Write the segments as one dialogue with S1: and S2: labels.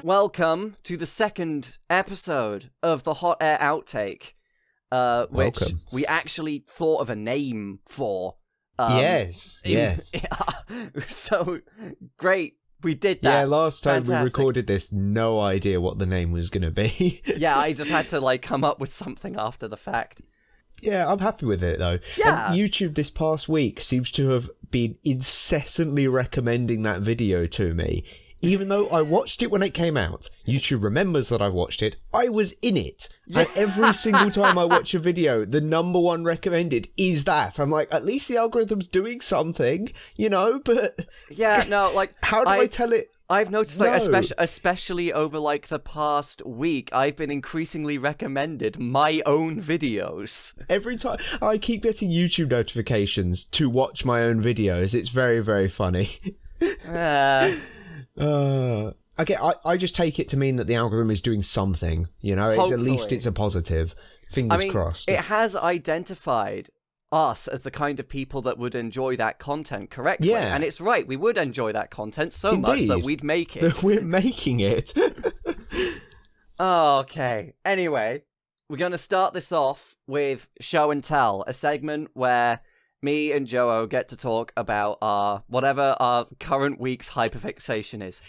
S1: Welcome to the second episode of the Hot Air Outtake, which we actually thought of a name for.
S2: Yes.
S1: So, great, we did that.
S2: Yeah, last time
S1: Fantastic.
S2: we recorded this, no idea what the name was going to be.
S1: Yeah, I just had to, come up with something after the fact.
S2: Yeah, I'm happy with it, though.
S1: Yeah.
S2: And YouTube this past week seems to have been incessantly recommending that video to me. Even though I watched it when it came out, YouTube remembers that I watched it. I was in it. Yeah. And every single time I watch a video, the number one recommended is that. I'm like, at least the algorithm's doing something, but...
S1: Yeah, no,
S2: how do I tell it?
S1: I've noticed, especially over, the past week, I've been increasingly recommended my own videos.
S2: Every time I keep getting YouTube notifications to watch my own videos, it's very, very funny. Okay, I just take it to mean that the algorithm is doing something, at least it's a positive. Fingers crossed.
S1: It has identified us as the kind of people that would enjoy that content correctly.
S2: Yeah.
S1: And it's right, we would enjoy that content so much that we'd make it.
S2: That we're making it.
S1: Okay. Anyway, we're going to start this off with Show and Tell, a segment where me and Jowo get to talk about whatever our current week's hyperfixation is.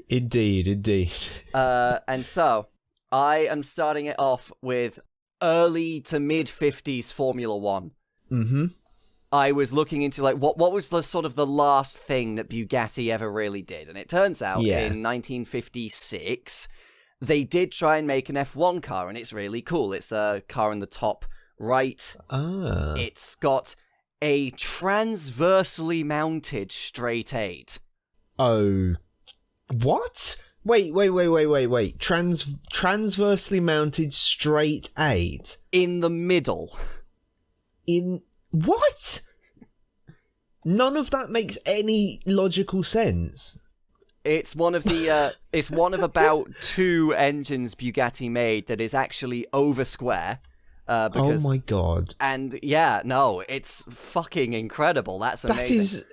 S2: Indeed.
S1: And so, I am starting it off with early to mid-50s Formula 1.
S2: Mm-hmm.
S1: I was looking into, what was the sort of the last thing that Bugatti ever really did? And it turns out, in 1956, they did try and make an F1 car, and it's really cool. It's a car in the top right. It's got a transversely mounted straight 8.
S2: Oh, what? Wait. Transversely mounted straight 8?
S1: In the middle.
S2: In what? None of that makes any logical sense.
S1: It's one of the it's one of about 2 engines Bugatti made that is actually over square. Because,
S2: oh my god.
S1: And yeah, no, it's fucking incredible. That's amazing.
S2: That is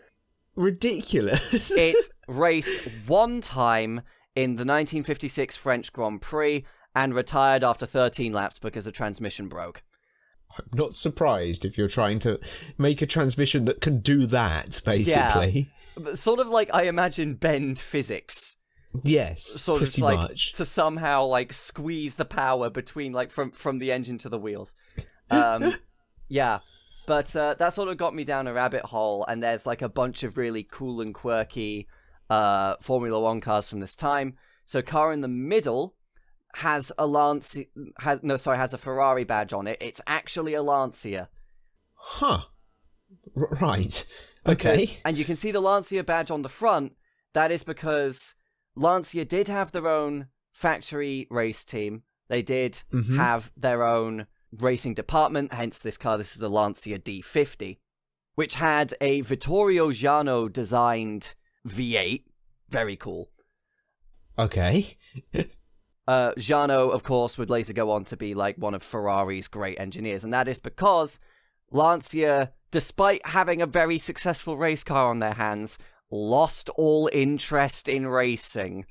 S2: ridiculous.
S1: It raced one time in the 1956 French Grand Prix and retired after 13 laps because the transmission broke.
S2: I'm not surprised if you're trying to make a transmission that can do that, basically.
S1: Yeah. Sort of I imagine bend physics.
S2: Yes,
S1: sort
S2: pretty
S1: of
S2: much.
S1: To somehow squeeze the power between from the engine to the wheels. Yeah, but that sort of got me down a rabbit hole, and there's a bunch of really cool and quirky Formula 1 cars from this time. So car in the middle has a Lancia, has a Ferrari badge on it. It's actually a Lancia.
S2: Huh. Right. Okay.
S1: And you can see the Lancia badge on the front. That is because Lancia did have their own factory race team. They did have their own racing department, hence this car. This is the Lancia D50, which had a Vittorio Jano designed V8. Very cool.
S2: Okay.
S1: Jano, of course, would later go on to be one of Ferrari's great engineers, and that is because Lancia, despite having a very successful race car on their hands, lost all interest in racing.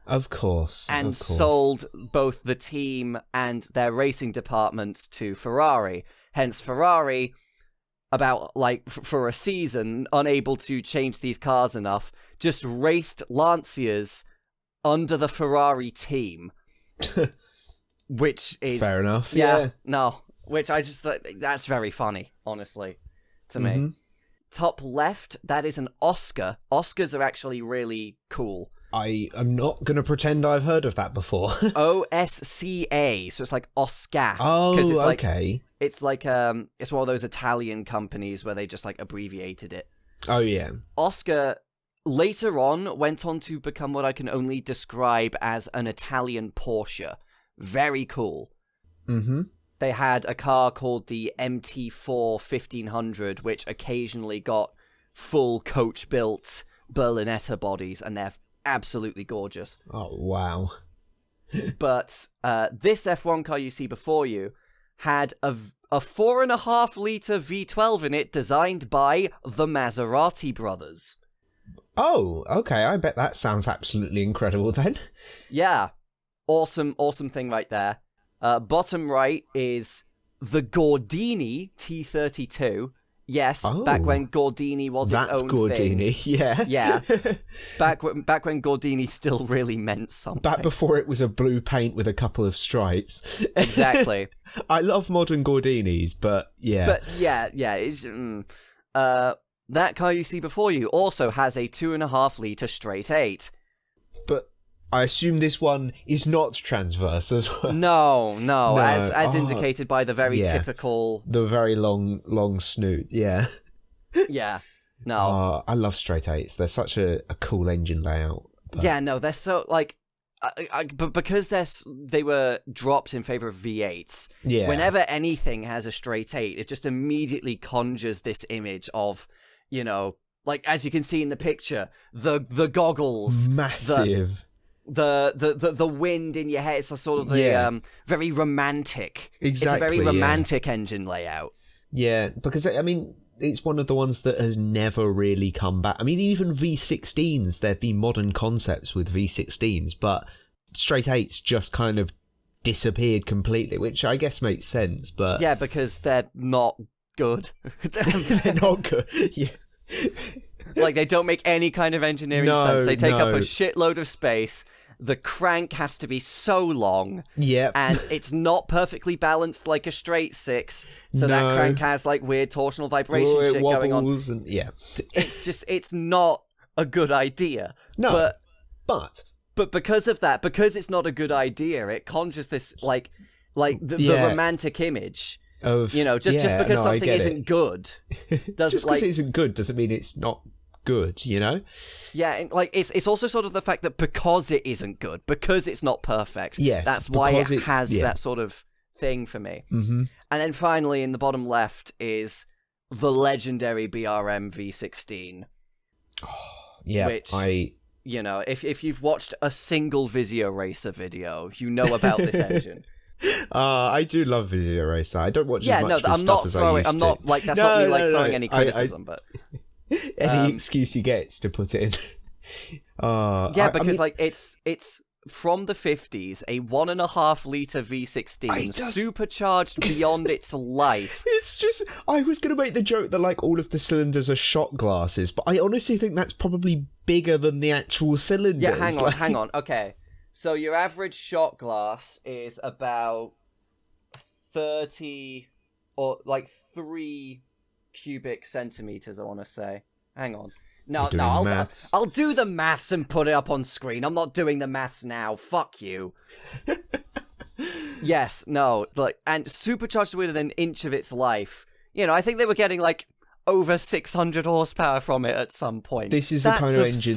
S2: Of course.
S1: And sold both the team and their racing department to Ferrari. Hence, Ferrari, for a season, unable to change these cars enough, just raced Lancias under the Ferrari team. Which is...
S2: Fair enough,
S1: yeah. No, which I just thought, that's very funny, honestly, to me. Top left, that is an Oscar. Oscars are actually really cool.
S2: I am not going to pretend I've heard of that before.
S1: OSCA, so it's Oscar.
S2: Oh,
S1: it's
S2: okay.
S1: It's it's one of those Italian companies where they just abbreviated it.
S2: Oh, yeah.
S1: Oscar later on went on to become what I can only describe as an Italian Porsche. Very cool.
S2: Mm-hmm.
S1: They had a car called the MT4 1500, which occasionally got full coach-built Berlinetta bodies, and they're absolutely gorgeous.
S2: Oh, wow.
S1: But this F1 car you see before you had a 4.5-litre V12 in it, designed by the Maserati brothers.
S2: Oh, okay. I bet that sounds absolutely incredible then.
S1: Yeah. Awesome thing right there. Bottom right is the Gordini T32. Yes, back when Gordini was its own
S2: Gordini,
S1: thing.
S2: yeah.
S1: Yeah. Back when Gordini still really meant something.
S2: Back before it was a blue paint with a couple of stripes.
S1: Exactly.
S2: I love modern Gordinis, but yeah.
S1: But yeah, it's... that car you see before you also has a 2.5-litre straight 8.
S2: But I assume this one is not transverse as well.
S1: No. As indicated by the very typical...
S2: The very long snoot, yeah.
S1: Yeah, no.
S2: I love straight 8s. They're such a cool engine layout. But...
S1: Yeah, no, they're so, like... but because they were dropped in favor of V8s, whenever anything has a straight 8, it just immediately conjures this image of, you know, like, as you can see in the picture, the goggles.
S2: Massive.
S1: The wind in your head. It's a sort of the very romantic.
S2: Exactly.
S1: It's a very romantic engine layout.
S2: Yeah, because I mean, it's one of the ones that has never really come back. I mean, even V16s, there've been modern concepts with V16s, but straight 8s just kind of disappeared completely, which I guess makes sense. But
S1: yeah, because they're not good.
S2: They're not good. Yeah.
S1: Like, they don't make any kind of engineering sense. They take up a shitload of space. The crank has to be so long.
S2: Yep.
S1: And it's not perfectly balanced like a straight 6. So that crank has, like, weird torsional vibration shit going on.
S2: And, yeah.
S1: It's not a good idea.
S2: No. But
S1: because of that, because it's not a good idea, it conjures this, like the romantic image.
S2: Of,
S1: you know, just because something isn't good doesn't,
S2: just because it isn't good doesn't mean it's not good, you know?
S1: Yeah, and, like, it's also sort of the fact that because it isn't good, because it's not perfect, that's why it has that sort of thing for me.
S2: Mm-hmm.
S1: And then finally, in the bottom left, is the legendary BRM V16.
S2: Yeah,
S1: which, you know, if you've watched a single Visio Racer video, you know about this engine.
S2: I do love Visio Racer. I don't watch as much of his stuff as I used to.
S1: I'm not, like, that's not me, like, throwing any criticism, but...
S2: Any excuse he gets to put it in.
S1: Because like it's from the 50s, a 1.5-litre V16 supercharged beyond its life.
S2: It's just, I was going to make the joke that, like, all of the cylinders are shot glasses, but I honestly think that's probably bigger than the actual cylinders.
S1: Yeah, hang on. Okay, so your average shot glass is about 30 or like 3 cubic centimeters, I want to say. Hang on. No, I'll do the maths and put it up on screen. I'm not doing the maths now. Fuck you. Yes, no, like, and supercharged within an inch of its life. You know, I think they were getting like over 600 horsepower from it at some point.
S2: This is the kind of engine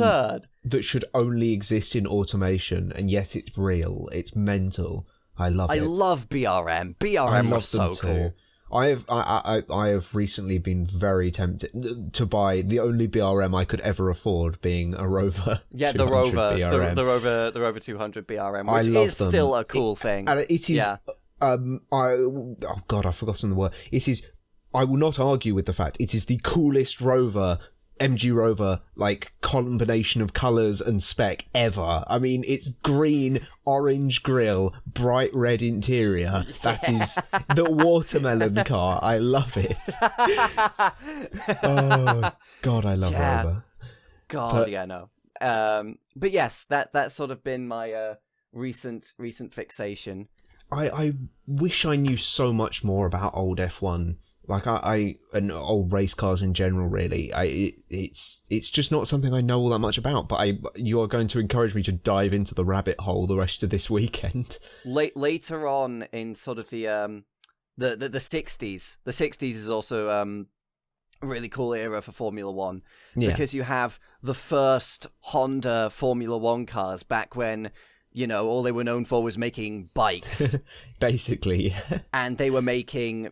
S2: that should only exist in automation, and yet it's real. It's mental. I love it.
S1: I love BRM. BRM was so cool.
S2: I have recently been very tempted to buy the only BRM I could ever afford, being a Rover.
S1: Yeah, the Rover, the Rover 200 BRM, which is still a cool thing.
S2: And it is. Yeah. Oh God, I've forgotten the word. It is. I will not argue with the fact it is the coolest Rover. MG Rover, like, combination of colours and spec ever. I mean, it's green, orange grille, bright red interior. Yeah. That is the watermelon car. I love it. Oh, God, I love Rover.
S1: God, no. But yes, that's sort of been my recent fixation.
S2: I wish I knew so much more about old F1. Like, and old race cars in general, really. It's just not something I know all that much about, but you are going to encourage me to dive into the rabbit hole the rest of this weekend.
S1: Later on in sort of the 60s, the 60s is also a really cool era for Formula One, because you have the first Honda Formula One cars back when, you know, all they were known for was making bikes.
S2: Basically, yeah.
S1: And they were making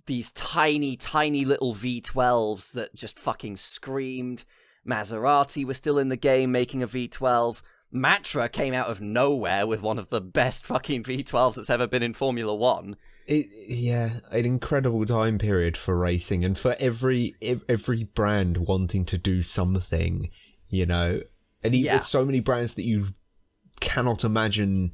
S1: these tiny little V12s that just fucking screamed. Maserati was still in the game making a V12. Matra came out of nowhere with one of the best fucking V12s that's ever been in Formula One.
S2: An incredible time period for racing, and for every brand wanting to do something. you know, and with so many brands that you cannot imagine,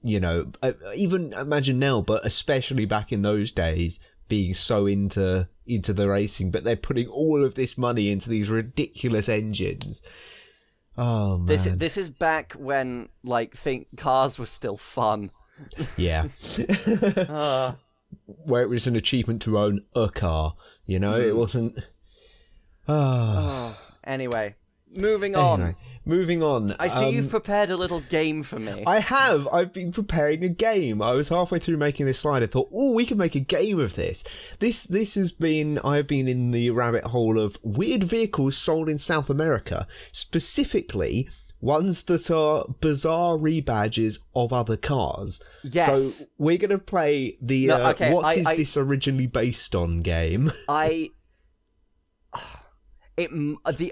S2: you know, even imagine now, but especially back in those days, being so into the racing, but they're putting all of this money into these ridiculous engines. Oh man,
S1: this is back when cars were still fun.
S2: Yeah. Where it was an achievement to own a car, you know, it wasn't.
S1: Anyway, moving on. I see you've prepared a little game for me.
S2: I have. I've been preparing a game. I was halfway through making this slide. I thought, we can make a game of this. This has been. I've been in the rabbit hole of weird vehicles sold in South America, specifically ones that are bizarre rebadges of other cars.
S1: Yes.
S2: So we're going to play the what is this originally based on game.
S1: One of the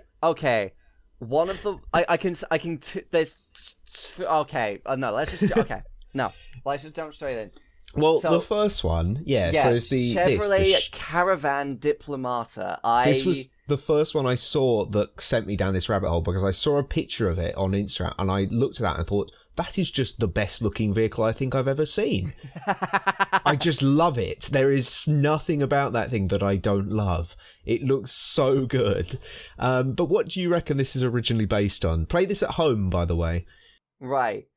S1: let's just jump straight in.
S2: Well, so, the first one, so it's the
S1: Chevrolet Caravan Diplomata.
S2: This was the first one I saw that sent me down this rabbit hole, because I saw a picture of it on Instagram and I looked at that and thought, that is just the best looking vehicle I think I've ever seen. I just love it. There is nothing about that thing that I don't love. It looks so good. But what do you reckon this is originally based on? Play this at home, by the way.
S1: Right.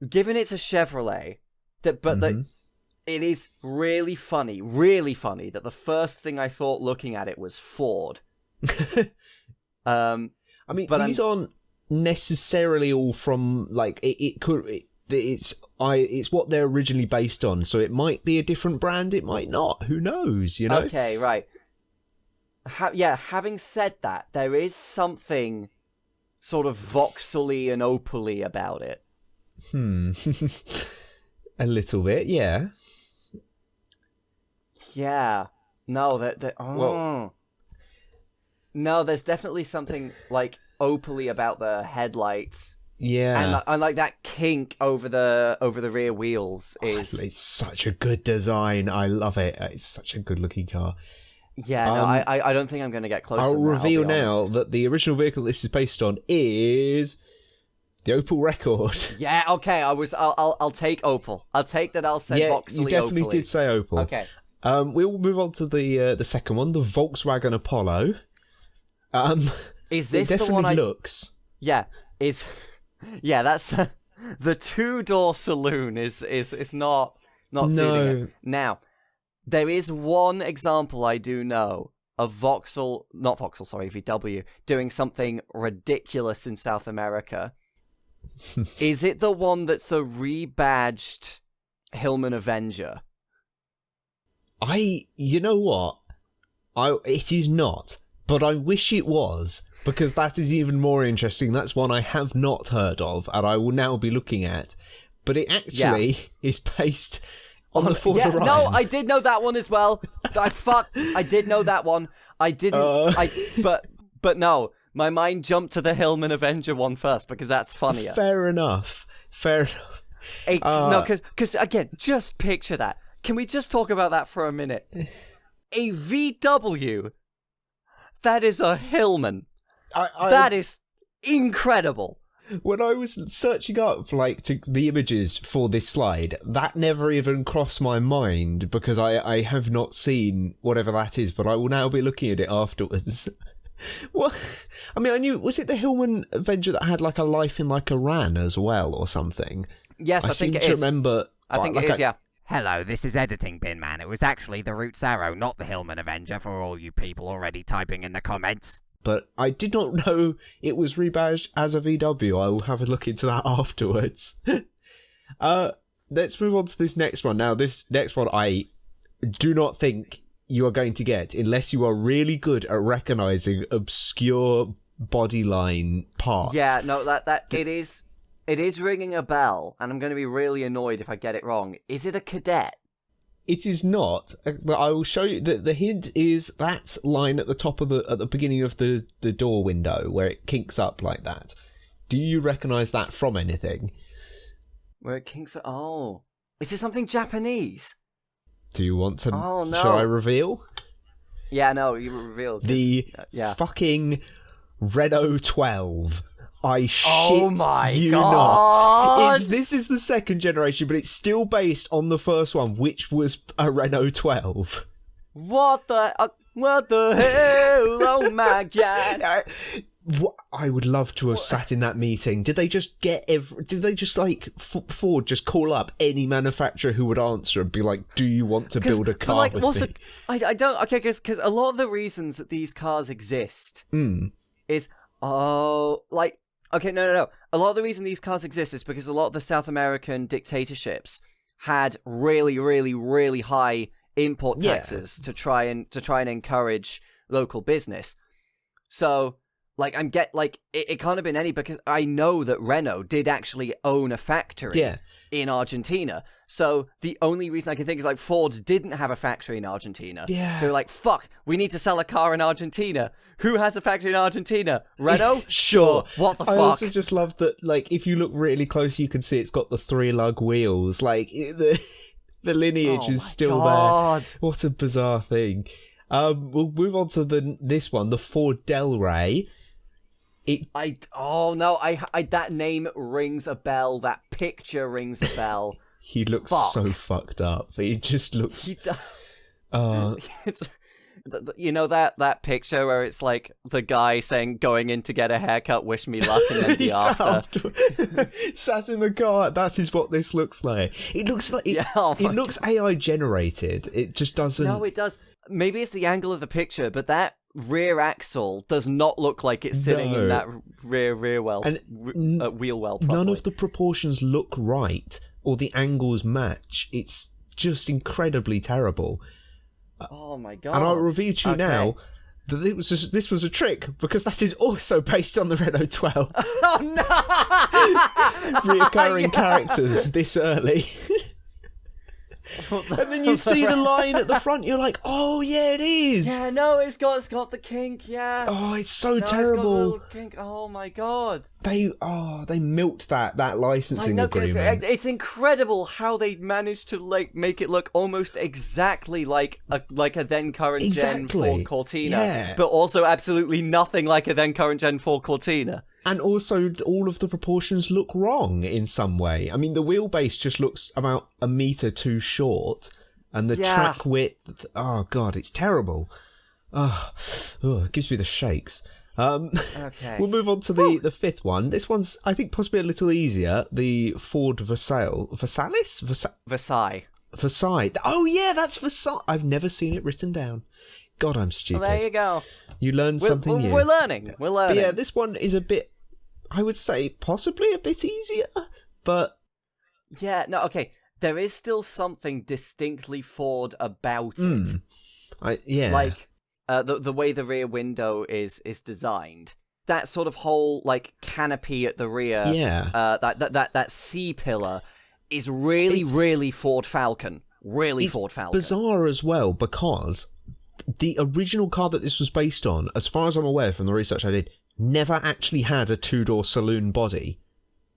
S1: Given it's a Chevrolet, it is really funny that the first thing I thought looking at it was Ford.
S2: I mean, these aren't necessarily all from it's what they're originally based on, so it might be a different brand, it might not, who knows, you know.
S1: Okay, right. Having said that, there is something sort of Vauxhall-y and Opel-y about it.
S2: A little bit, yeah.
S1: No, there's definitely something like Opel-y about the headlights.
S2: Yeah,
S1: and like that kink over the rear wheels is.
S2: It's such a good design. I love it. It's such a good looking car.
S1: Yeah, I don't think I'm going to get close.
S2: I'll reveal now that the original vehicle this is based on is the Opel Record.
S1: Yeah, okay. I'll take Opel. I'll take that. I'll say Vauxhall-y.
S2: You definitely
S1: Opel-y.
S2: did say Opel.
S1: Okay.
S2: We will move on to the second one, the Volkswagen Apollo.
S1: Is this
S2: it
S1: the one?
S2: Looks.
S1: Yeah. That's the 2-door saloon is not suiting it. Now, there is one example I do know of VW doing something ridiculous in South America. Is it the one that's a rebadged Hillman Avenger?
S2: You know what? It is not, but I wish it was, because that is even more interesting. That's one I have not heard of, and I will now be looking at. But it actually is based on the Ford Orion.
S1: No, I did know that one as well. I did know that one. I didn't. But no, my mind jumped to the Hillman Avenger one first because that's funnier.
S2: Fair enough.
S1: No, because again, just picture that. Can we just talk about that for a minute? A VW. That is a Hillman. That is incredible.
S2: When I was searching up the images for this slide, that never even crossed my mind, because I have not seen whatever that is, but I will now be looking at it afterwards. What? I mean, I knew, was it the Hillman Avenger that had a life in Iran as well or something?
S1: Yes, I think it is.
S2: I seem to remember.
S1: I think it is, yeah.
S3: Hello, this is Editing Bin Man. It was actually the Roots Arrow, not the Hillman Avenger, for all you people already typing in the comments.
S2: But I did not know it was rebadged as a VW. I will have a look into that afterwards. Let's move on to this next one. Now, this next one I do not think you are going to get unless you are really good at recognising obscure bodyline parts.
S1: Yeah, no, that it is ringing a bell, and I'm going to be really annoyed if I get it wrong. Is it a Cadet?
S2: It is not. I will show you. The hint is that line at the top of at the beginning of the door window where it kinks up like that. Do you recognise that from anything?
S1: Where it kinks up? Oh. Is it something Japanese?
S2: Do you want to...
S1: Oh, no.
S2: Shall I reveal?
S1: Yeah, no, you revealed.
S2: The fucking Renault 12. I shit
S1: Oh my
S2: you
S1: God.
S2: not. This is the second generation, but it's still based on the first one, which was a Renault 12.
S1: What the hell? Oh my God.
S2: I would love to have sat in that meeting. Did they just Ford just call up any manufacturer who would answer and be like, do you want to build a car with me?
S1: I don't, okay, because a lot of the reasons that these cars exist is, okay, no. A lot of the reason these cars exist is because a lot of the South American dictatorships had really, really, really high import taxes to try and encourage local business. So, like, it can't have been any, because I know that Renault did actually own a factory in Argentina. So the only reason I can think is, like, Ford didn't have a factory in Argentina.
S2: Yeah.
S1: So, like, fuck, we need to sell a car in Argentina. Who has a factory in Argentina? Renault? Sure. What the fuck?
S2: I also just love that, like, if you look really close, you can see it's got the 3-lug wheels. Like, the lineage is still there. What a bizarre thing. We'll move on to this one, the Ford Del Rey.
S1: That name rings a bell. That picture rings a bell.
S2: He looks so fucked up. He just looks.
S1: He does. You know that picture where it's like the guy saying, "Going in to get a haircut, wish me luck," and then the after.
S2: Sat in the car. That is what this looks like. It looks like it looks AI generated. It just doesn't.
S1: No, it does. Maybe it's the angle of the picture, but that rear axle does not look like it's sitting in that rear well and wheel well properly.
S2: None of the proportions look right or the angles match. It's just incredibly terrible.
S1: Oh my God.
S2: And I'll reveal to you now that this was a trick, because that is also based on the Renault 12.
S1: Oh no!
S2: Reoccurring characters this early. And then you see the line at the front, you're like, oh yeah, it is.
S1: Yeah, no, it's got the kink, yeah.
S2: Oh, it's so terrible.
S1: It's got the little kink. Oh my God.
S2: They milked that licensing agreement.
S1: It's incredible how they managed to make it look almost exactly like a then current gen Ford Cortina, but also absolutely nothing like a then current gen Ford Cortina.
S2: And also, all of the proportions look wrong in some way. I mean, the wheelbase just looks about a metre too short, and the track width. Oh God, it's terrible. It gives me the shakes.
S1: Okay.
S2: We'll move on to the fifth one. This one's, I think, possibly a little easier. The Ford Versailles. Oh yeah, that's Versailles. I've never seen it written down. God, I'm stupid.
S1: Well, there you go.
S2: You learned something new.
S1: We're learning.
S2: But yeah, this one is a bit, I would say, possibly a bit easier, but...
S1: Yeah, no, okay. There is still something distinctly Ford about it. Like, the way the rear window is designed. That sort of whole, like, canopy at the rear.
S2: Yeah.
S1: That C-pillar is really Ford Falcon. Ford Falcon.
S2: Bizarre as well, because the original car that this was based on, as far as I'm aware from the research I did, never actually had a 2-door saloon body.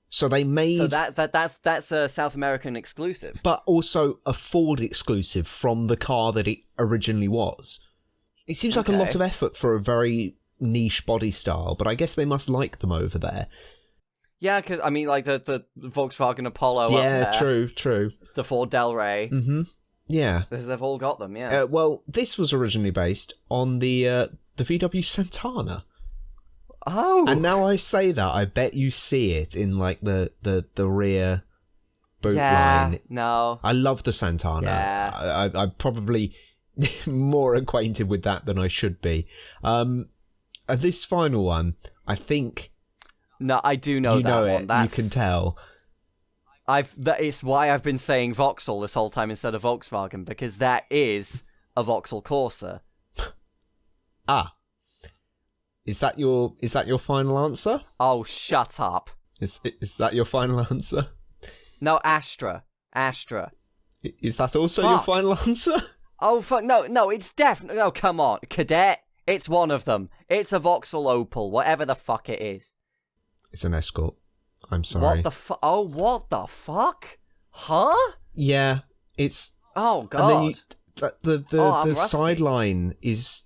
S2: So they made...
S1: So that's a South American exclusive.
S2: But also a Ford exclusive from the car that it originally was. It seems like a lot of effort for a very niche body style, but I guess they must like them over there.
S1: Yeah, because, I mean, like, the Volkswagen Apollo up
S2: there.
S1: Yeah,
S2: true.
S1: The Ford Del Rey.
S2: Mm-hmm. Yeah.
S1: They've all got them, yeah.
S2: Well, this was originally based on the VW Santana.
S1: Oh!
S2: And now I say that, I bet you see it in, like, the rear boot line.
S1: No.
S2: I love the Santana.
S1: Yeah.
S2: I'm probably more acquainted with that than I should be. This final one, I think...
S1: No, I do know that one.
S2: You can tell.
S1: It's why I've been saying Vauxhall this whole time instead of Volkswagen, because that is a Vauxhall Corsa.
S2: Is that your final answer?
S1: Oh, shut up.
S2: Is that your final answer?
S1: No, Astra.
S2: Is that also your final answer?
S1: Oh, fuck. No, it's definitely... No, come on. Cadet. It's one of them. It's a Vauxhall Opel, whatever the fuck it is.
S2: It's an Escort. I'm sorry.
S1: What the fuck? Oh, what the fuck? Huh?
S2: Yeah, it's...
S1: Oh, God.
S2: And then the sideline is...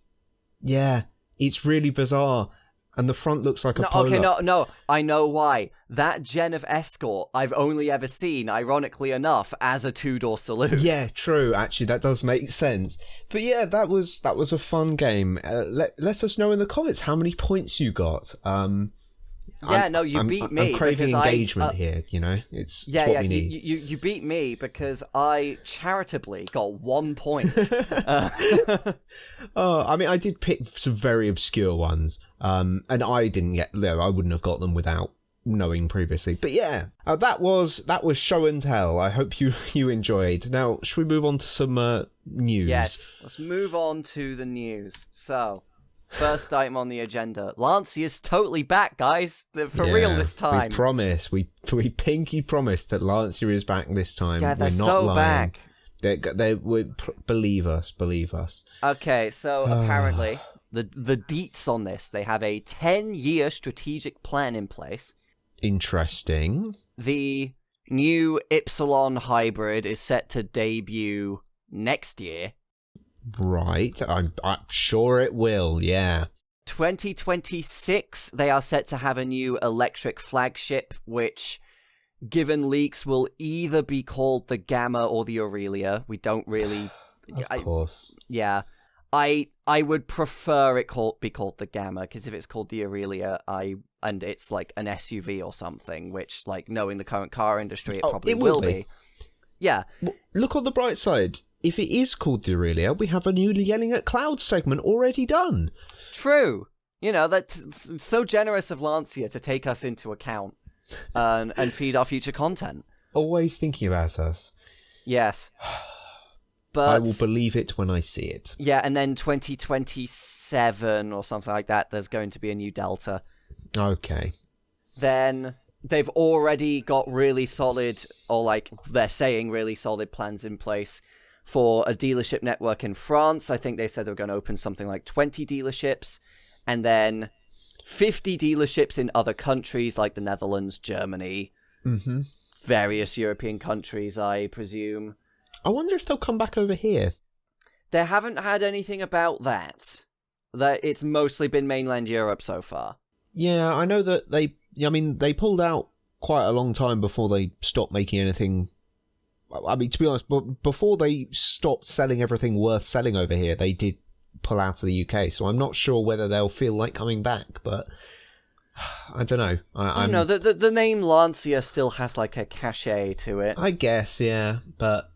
S2: Yeah, it's really bizarre. and the front looks like a
S1: No,
S2: Polo.
S1: okay, no, I know why. That gen of Escort I've only ever seen, ironically enough, as a two-door saloon.
S2: Yeah, true. Actually, that does make sense. But yeah, that was a fun game. Let us know in the comments how many points you got.
S1: You beat me.
S2: I'm craving
S1: because
S2: engagement here. You know, it's what we need.
S1: You beat me because I charitably got 1 point.
S2: Oh, I mean, I did pick some very obscure ones, and I didn't get. No, I wouldn't have got them without knowing previously. But yeah, that was show and tell. I hope you enjoyed. Now, should we move on to some news?
S1: Yes, let's move on to the news. So, first item on the agenda: Lancia's totally back, guys. They're for real this time.
S2: We promise. We pinky promised that Lancia is back this time.
S1: Yeah, they're
S2: We're not
S1: so
S2: lying.
S1: back.
S2: Believe us.
S1: Okay, so apparently the deets on this, they have a 10-year strategic plan in place.
S2: Interesting.
S1: The new Ypsilon hybrid is set to debut next year.
S2: Right, I'm sure it will, yeah.
S1: 2026, they are set to have a new electric flagship, which, given leaks, will either be called the Gamma or the Aurelia. We don't really...
S2: Of course.
S1: Yeah. I would prefer it be called the Gamma, because if it's called the Aurelia, and it's like an SUV or something, which, like, knowing the current car industry, it probably will be. Yeah.
S2: Look on the bright side. If it is called the Aurelia, we have a new Yelling at Cloud segment already done.
S1: True. You know, that's so generous of Lancia to take us into account and feed our future content.
S2: Always thinking about us.
S1: Yes. But
S2: I will believe it when I see it.
S1: Yeah, and then 2027 or something like that, there's going to be a new Delta.
S2: Okay.
S1: Then they've already got really solid, or like they're saying really solid plans in place for a dealership network in France. I think they said they were going to open something like 20 dealerships, and then 50 dealerships in other countries like the Netherlands, Germany, various European countries, I presume.
S2: I wonder if they'll come back over here.
S1: They haven't had anything about that. It's mostly been mainland Europe so far.
S2: Yeah, I know that they pulled out quite a long time before they stopped making anything. I mean, to be honest, before they stopped selling everything worth selling over here, they did pull out of the UK. So I'm not sure whether they'll feel like coming back, but I don't know. I
S1: know the name Lancia still has like a cachet to it.
S2: I guess, yeah, but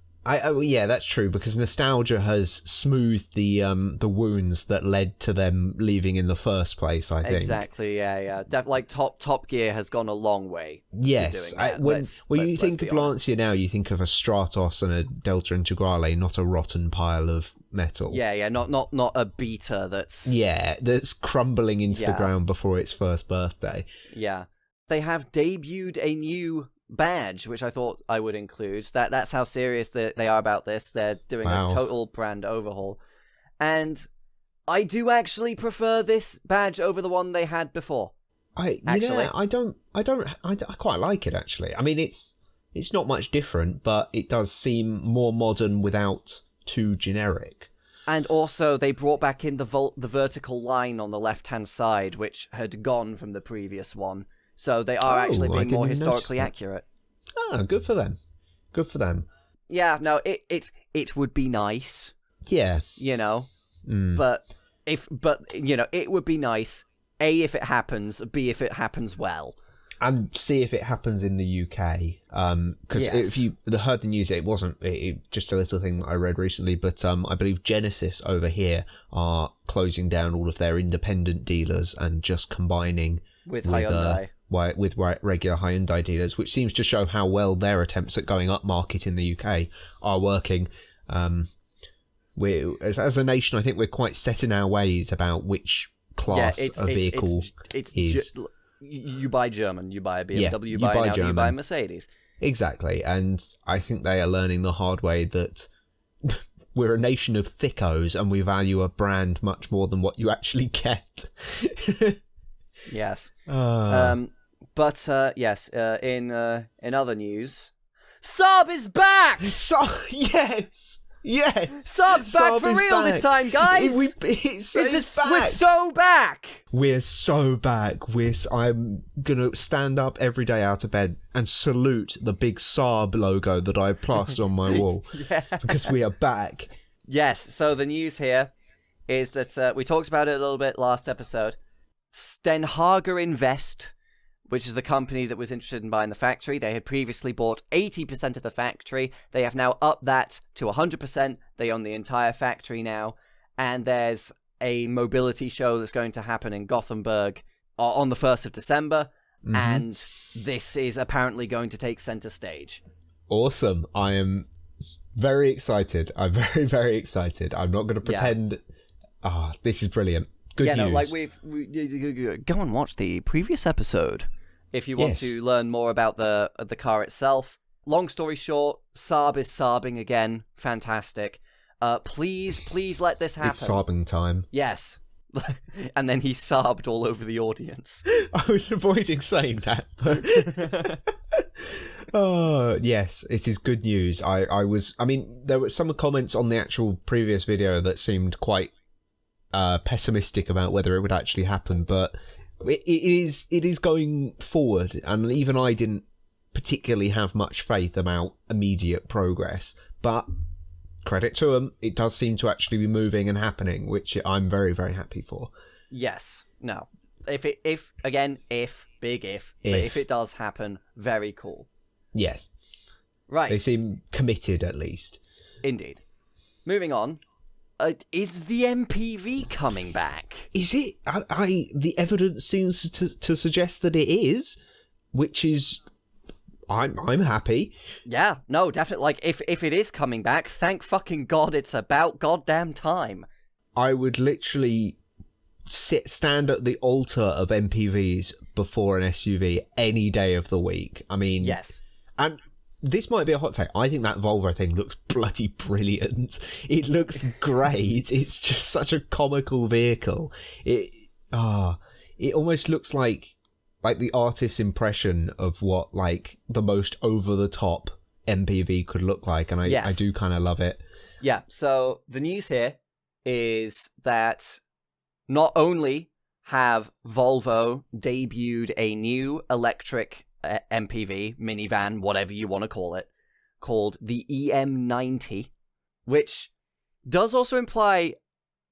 S2: yeah, that's true, because nostalgia has smoothed the wounds that led to them leaving in the first place, I think.
S1: Exactly, yeah. Like Top Gear has gone a long way.
S2: Yes,
S1: to doing that.
S2: When you think of Lancia now, you think of a Stratos and a Delta Integrale, not a rotten pile of metal.
S1: Yeah, not a beta that's
S2: crumbling into the ground before its first birthday.
S1: Yeah, they have debuted a new badge, which I thought I would include. That's how serious they are about this. They're doing a total brand overhaul, and I do actually prefer this badge over the one they had before.
S2: I quite like it, actually. I mean, it's not much different, but it does seem more modern without too generic.
S1: And also, they brought back in the vertical line on the left-hand side, which had gone from the previous one. So they are actually being more historically accurate.
S2: Ah, good for them. Good for them.
S1: Yeah, no, it would be nice.
S2: Yeah.
S1: You know, but it would be nice. A, if it happens. B, if it happens well.
S2: And see if it happens in the UK. Because if you heard the news, it wasn't just a little thing that I read recently, but I believe Genesis over here are closing down all of their independent dealers and just combining
S1: with Hyundai.
S2: With regular Hyundai dealers, which seems to show how well their attempts at going up market in the UK are working. As a nation, I think we're quite set in our ways about which class of vehicle is.
S1: You buy German, you buy a BMW, you buy an Audi, you buy a Mercedes.
S2: Exactly, and I think they are learning the hard way that we're a nation of thickos and we value a brand much more than what you actually get.
S1: Yes. Yes, in other news, SAAB is back!
S2: Yes! Yes.
S1: Saab's back
S2: Saab
S1: for
S2: is
S1: real
S2: back.
S1: this time, guys.
S2: It's back.
S1: We're so back.
S2: We're so back. I'm gonna stand up every day out of bed and salute the big Saab logo that I plastered on my wall.
S1: Yeah.
S2: Because we are back.
S1: Yes, so the news here is that we talked about it a little bit last episode. Stenhager Invest, which is the company that was interested in buying the factory. They had previously bought 80% of the factory. They have now upped that to 100%. They own the entire factory now. And there's a mobility show that's going to happen in Gothenburg on the 1st of December. Mm-hmm. And this is apparently going to take center stage.
S2: Awesome. I am very excited. I'm very, very excited. I'm not going to pretend... Yeah. This is brilliant. Good news.
S1: Like we go and watch the previous episode if you want to learn more about the car itself. Long story short, Saab is Saabing again. Fantastic. Please let this happen.
S2: It's Saabing time.
S1: Yes. And then he Saabbed all over the audience.
S2: I was avoiding saying that, but... Oh, yes, it is good news. I mean, there were some comments on the actual previous video that seemed quite pessimistic about whether it would actually happen, but it is going forward, and even I didn't particularly have much faith about immediate progress, but credit to them, it does seem to actually be moving and happening, which I'm very, very happy for.
S1: Yes. No. If big if, but if it does happen, very cool.
S2: Yes.
S1: Right.
S2: They seem committed, at least.
S1: Indeed. Moving on. Is the MPV coming back?
S2: Is it? The evidence seems to suggest that it is, which is... I'm happy.
S1: Yeah, no, definitely. Like, if it is coming back, thank fucking God it's about goddamn time.
S2: I would literally stand at the altar of MPVs before an SUV any day of the week. I mean...
S1: Yes.
S2: And this might be a hot take. I think that Volvo thing looks bloody brilliant. It looks great. It's just such a comical vehicle. It almost looks like the artist's impression of what like the most over the top MPV could look like, and I do kind of love it.
S1: Yeah. So the news here is that not only have Volvo debuted a new electric MPV, minivan, whatever you want to call it, called the EM90, which does also imply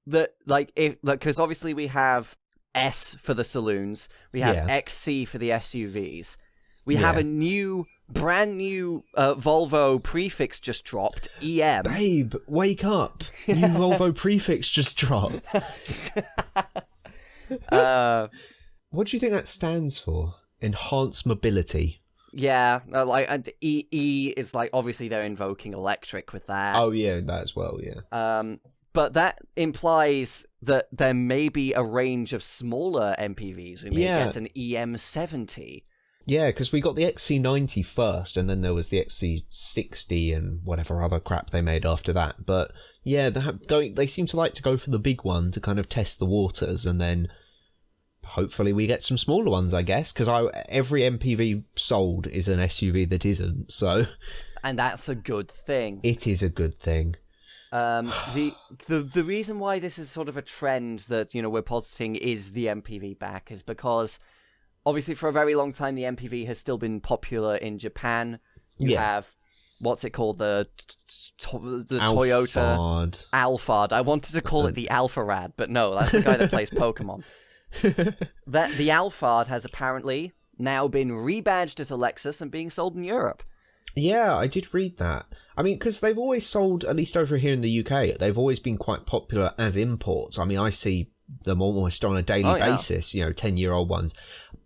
S1: that, like, because obviously we have S for the saloons, we have XC for the SUVs, we have a brand new Volvo prefix just dropped, EM.
S2: Babe, wake up! New Volvo prefix just dropped. What do you think that stands for? Enhanced mobility.
S1: Yeah, and E is like, obviously they're invoking electric with that.
S2: Oh yeah, that as well, yeah.
S1: But that implies that there may be a range of smaller MPVs. We may get an EM70.
S2: Yeah, because we got the XC90 first, and then there was the XC60 and whatever other crap they made after that. But yeah, they seem to like to go for the big one to kind of test the waters, and then hopefully we get some smaller ones, I guess, because every MPV sold is an SUV that isn't, so...
S1: And that's a good thing.
S2: It is a good thing.
S1: The reason why this is sort of a trend that, we're positing is the MPV back is because, obviously, for a very long time, the MPV has still been popular in Japan. You have... What's it called? The Toyota... Alphard. I wanted to call it the Alpharad, but no, that's the guy that plays Pokemon. That the Alphard has apparently now been rebadged as a Lexus and being sold in Europe.
S2: Yeah, I did read that. I mean, because they've always sold, at least over here in the UK, they've always been quite popular as imports. I mean, I see them almost on a daily basis, 10-year-old ones.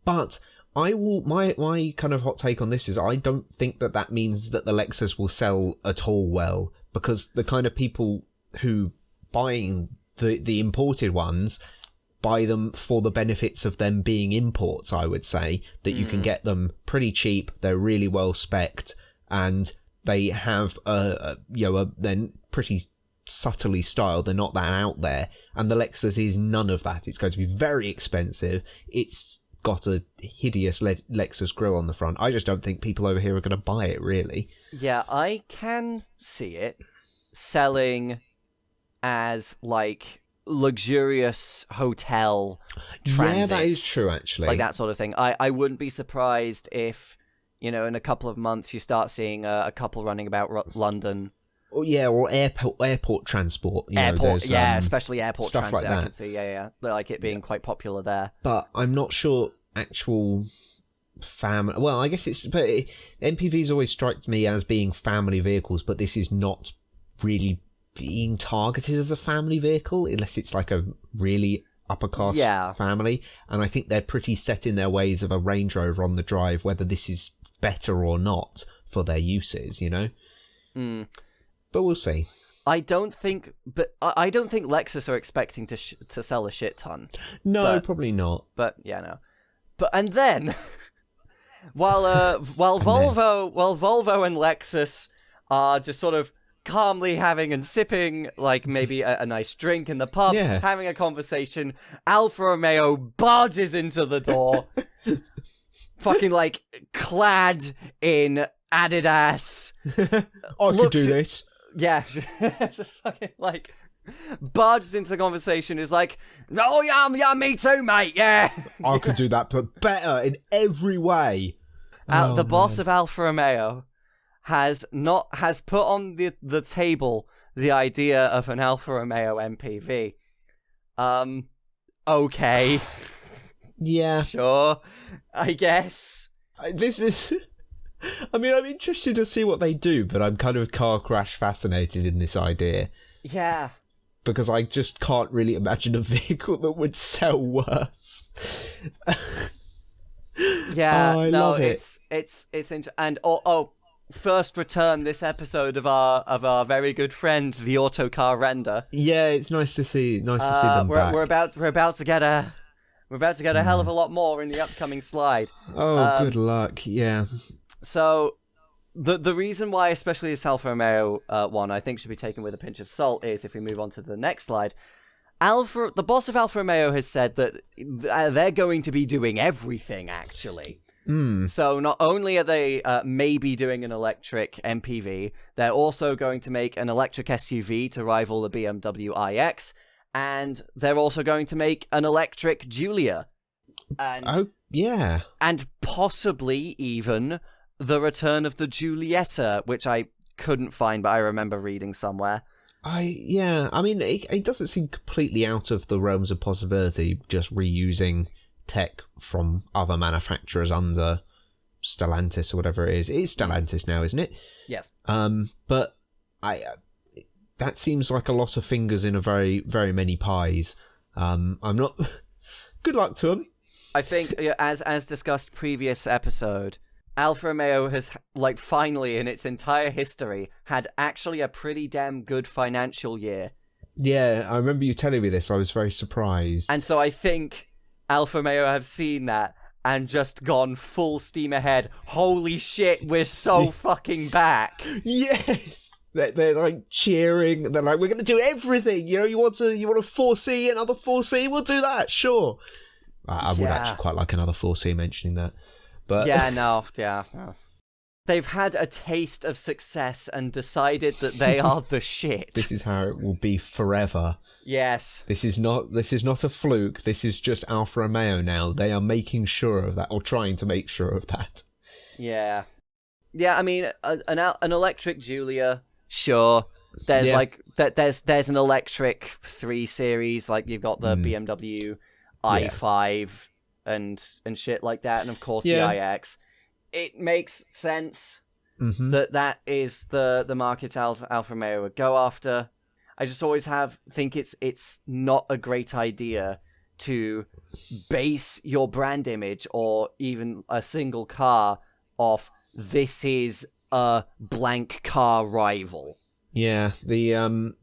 S2: But my kind of hot take on this is I don't think that means that the Lexus will sell at all well, because the kind of people who buying the imported ones buy them for the benefits of them being imports, I would say, that you can get them pretty cheap, they're really well spec'd, and they have they're pretty subtly styled, they're not that out there, and the Lexus is none of that. It's going to be very expensive, it's got a hideous Lexus grille on the front. I just don't think people over here are going to buy it, really.
S1: Yeah, I can see it. selling as like luxurious hotel transit.
S2: Yeah, that is true, actually.
S1: Like that sort of thing. I wouldn't be surprised if, in a couple of months you start seeing a couple running about London.
S2: Oh, yeah, or airport transport.
S1: Airport, especially airport
S2: stuff
S1: transit.
S2: like that.
S1: I can see, like it being quite popular there.
S2: But I'm not sure actual family. Well, I guess MPVs always strike me as being family vehicles, but this is not really being targeted as a family vehicle unless it's like a really upper class family. And I think they're pretty set in their ways of a Range Rover on the drive, whether this is better or not for their uses, But we'll see.
S1: I don't think Lexus are expecting to sell a shit ton.
S2: No, probably not.
S1: But no. But and then, while Volvo and Lexus are just sort of calmly having and sipping like maybe a nice drink in the pub, having a conversation, Alfa Romeo barges into the door, fucking like clad in Adidas.
S2: I could do this.
S1: Yeah, just fucking like barges into the conversation. Is like, oh yeah, me too, mate. Yeah,
S2: I could do that, but better in every way.
S1: The boss of Alfa Romeo has put on the table the idea of an Alfa Romeo MPV. Okay.
S2: Yeah.
S1: Sure. I guess.
S2: I'm interested to see what they do, but I'm kind of car crash fascinated in this idea.
S1: Yeah.
S2: Because I just can't really imagine a vehicle that would sell worse.
S1: Yeah,
S2: I love it.
S1: It's and first return this episode of our very good friend, the Autocar Render.
S2: Yeah, it's nice to see them back.
S1: We're about to get a hell of a lot more in the upcoming slide.
S2: Oh, good luck. Yeah.
S1: So the reason why especially this Alfa Romeo one I think should be taken with a pinch of salt is if we move on to the next slide. The boss of Alfa Romeo has said that they're going to be doing everything, actually. So not only are they maybe doing an electric MPV, they're also going to make an electric SUV to rival the BMW iX, and they're also going to make an electric Giulia. And possibly even the return of the Giulietta, which I couldn't find, but I remember reading somewhere.
S2: It doesn't seem completely out of the realms of possibility, just reusing tech from other manufacturers under Stellantis or whatever it is. It is Stellantis now, isn't it?
S1: Yes.
S2: But that seems like a lot of fingers in a very, very many pies. I'm not... Good luck to them.
S1: I think, as discussed previous episode, Alfa Romeo has, finally in its entire history, had actually a pretty damn good financial year.
S2: Yeah, I remember you telling me this. I was very surprised.
S1: And so I think Alfa Romeo have seen that and just gone full steam ahead. Holy shit, we're so fucking back.
S2: Yes! They're cheering. They're like, we're going to do everything. You want a 4C, another 4C? We'll do that, sure. I would actually quite like another 4C mentioning that. But
S1: no. They've had a taste of success and decided that they are the shit.
S2: This is how it will be forever.
S1: Yes.
S2: This is not a fluke. This is just Alfa Romeo now. They are making sure of that, or trying to make sure of that.
S1: Yeah. Yeah, I mean, an electric Giulia, sure. There's there's an electric 3 Series, you've got the BMW i5 and shit like that, and of course the iX. It makes sense that is the market Alfa Romeo would go after. I just always think it's not a great idea to base your brand image or even a single car off this is a blank car rival. Yeah,
S2: the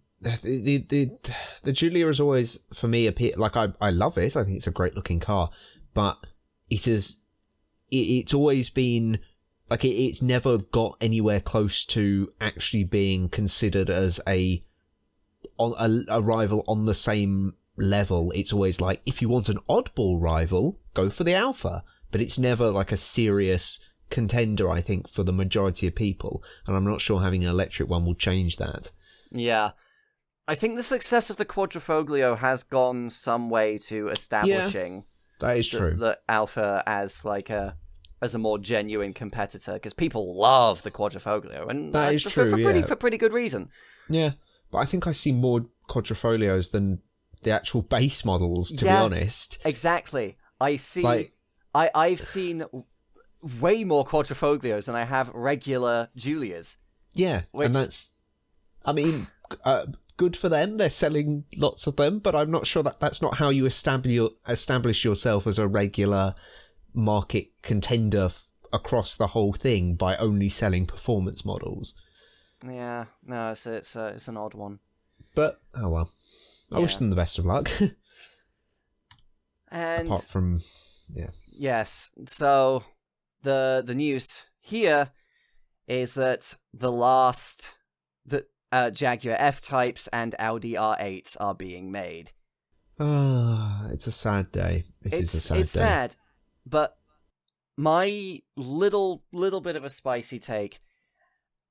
S2: Giulia has always, for me, appeared I love it. I think it's a great looking car, but it's always been it's never got anywhere close to actually being considered as a rival on the same level. It's always if you want an oddball rival, go for the Alfa, but it's never a serious contender, I think, for the majority of people, and I'm not sure having an electric one will change that.
S1: Yeah. I think the success of the Quadrifoglio has gone some way to establishing
S2: that is true.
S1: the Alpha as like as a more genuine competitor, because people love the Quadrifoglio, and
S2: that is true,
S1: for pretty good reason.
S2: Yeah, but I think I see more Quadrifolios than the actual base models, to be honest.
S1: Exactly. I've seen way more Quadrifoglios than I have regular Giulias.
S2: Yeah, and that's, I mean, good for them. They're selling lots of them, but I'm not sure that's not how you establish yourself as a regular market contender across the whole thing, by only selling performance models.
S1: Yeah, no, it's an odd one.
S2: But oh well. I wish them the best of luck.
S1: And
S2: apart from,
S1: yes. So the news here is that the Jaguar F-Types and Audi R8s are being made.
S2: It's a sad day. It's a sad day. It's
S1: sad, but my little bit of a spicy take,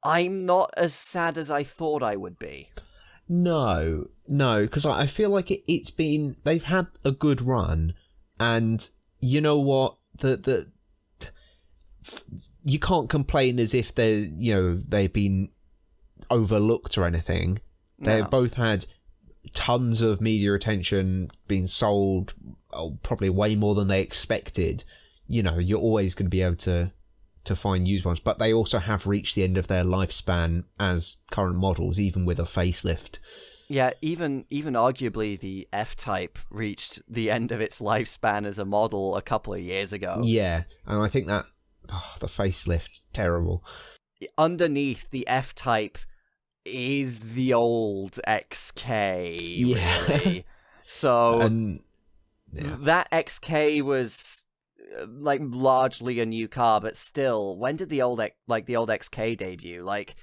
S1: I'm not as sad as I thought I would be.
S2: No, because I feel like they've had a good run, and you know what, you can't complain as if they've been overlooked or anything. They've both had tons of media attention, been sold probably way more than they expected. You're always going to be able to find used ones, but they also have reached the end of their lifespan as current models, even with a facelift.
S1: Yeah, even arguably the F-Type reached the end of its lifespan as a model a couple of years ago.
S2: Yeah, and I think that the facelift, terrible.
S1: Underneath the F-Type is the old XK, really. So that XK was like largely a new car, but still, when did the old XK debut? Like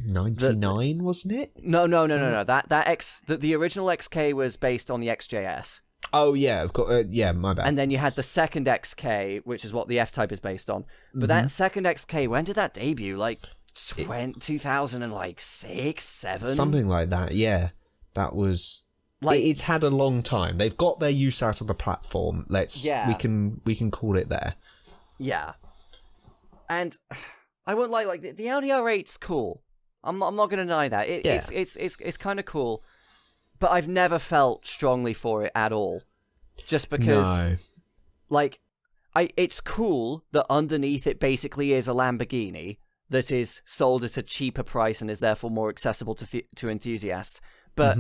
S2: 99, wasn't it?
S1: No. The original XK was based on the XJS.
S2: Oh yeah, of course. Yeah, my bad.
S1: And then you had the second XK, which is what the F-Type is based on. But that second XK, when did that debut? Like 2006, 7,
S2: something like that. Yeah, that was. Like, it's had a long time. They've got their use out of the platform. We can call it there.
S1: Yeah. And I won't lie, like the Audi R8's cool. I'm not going to deny that. It's kind of cool, but I've never felt strongly for it at all. Just because it's cool that underneath it basically is a Lamborghini that is sold at a cheaper price and is therefore more accessible to enthusiasts. But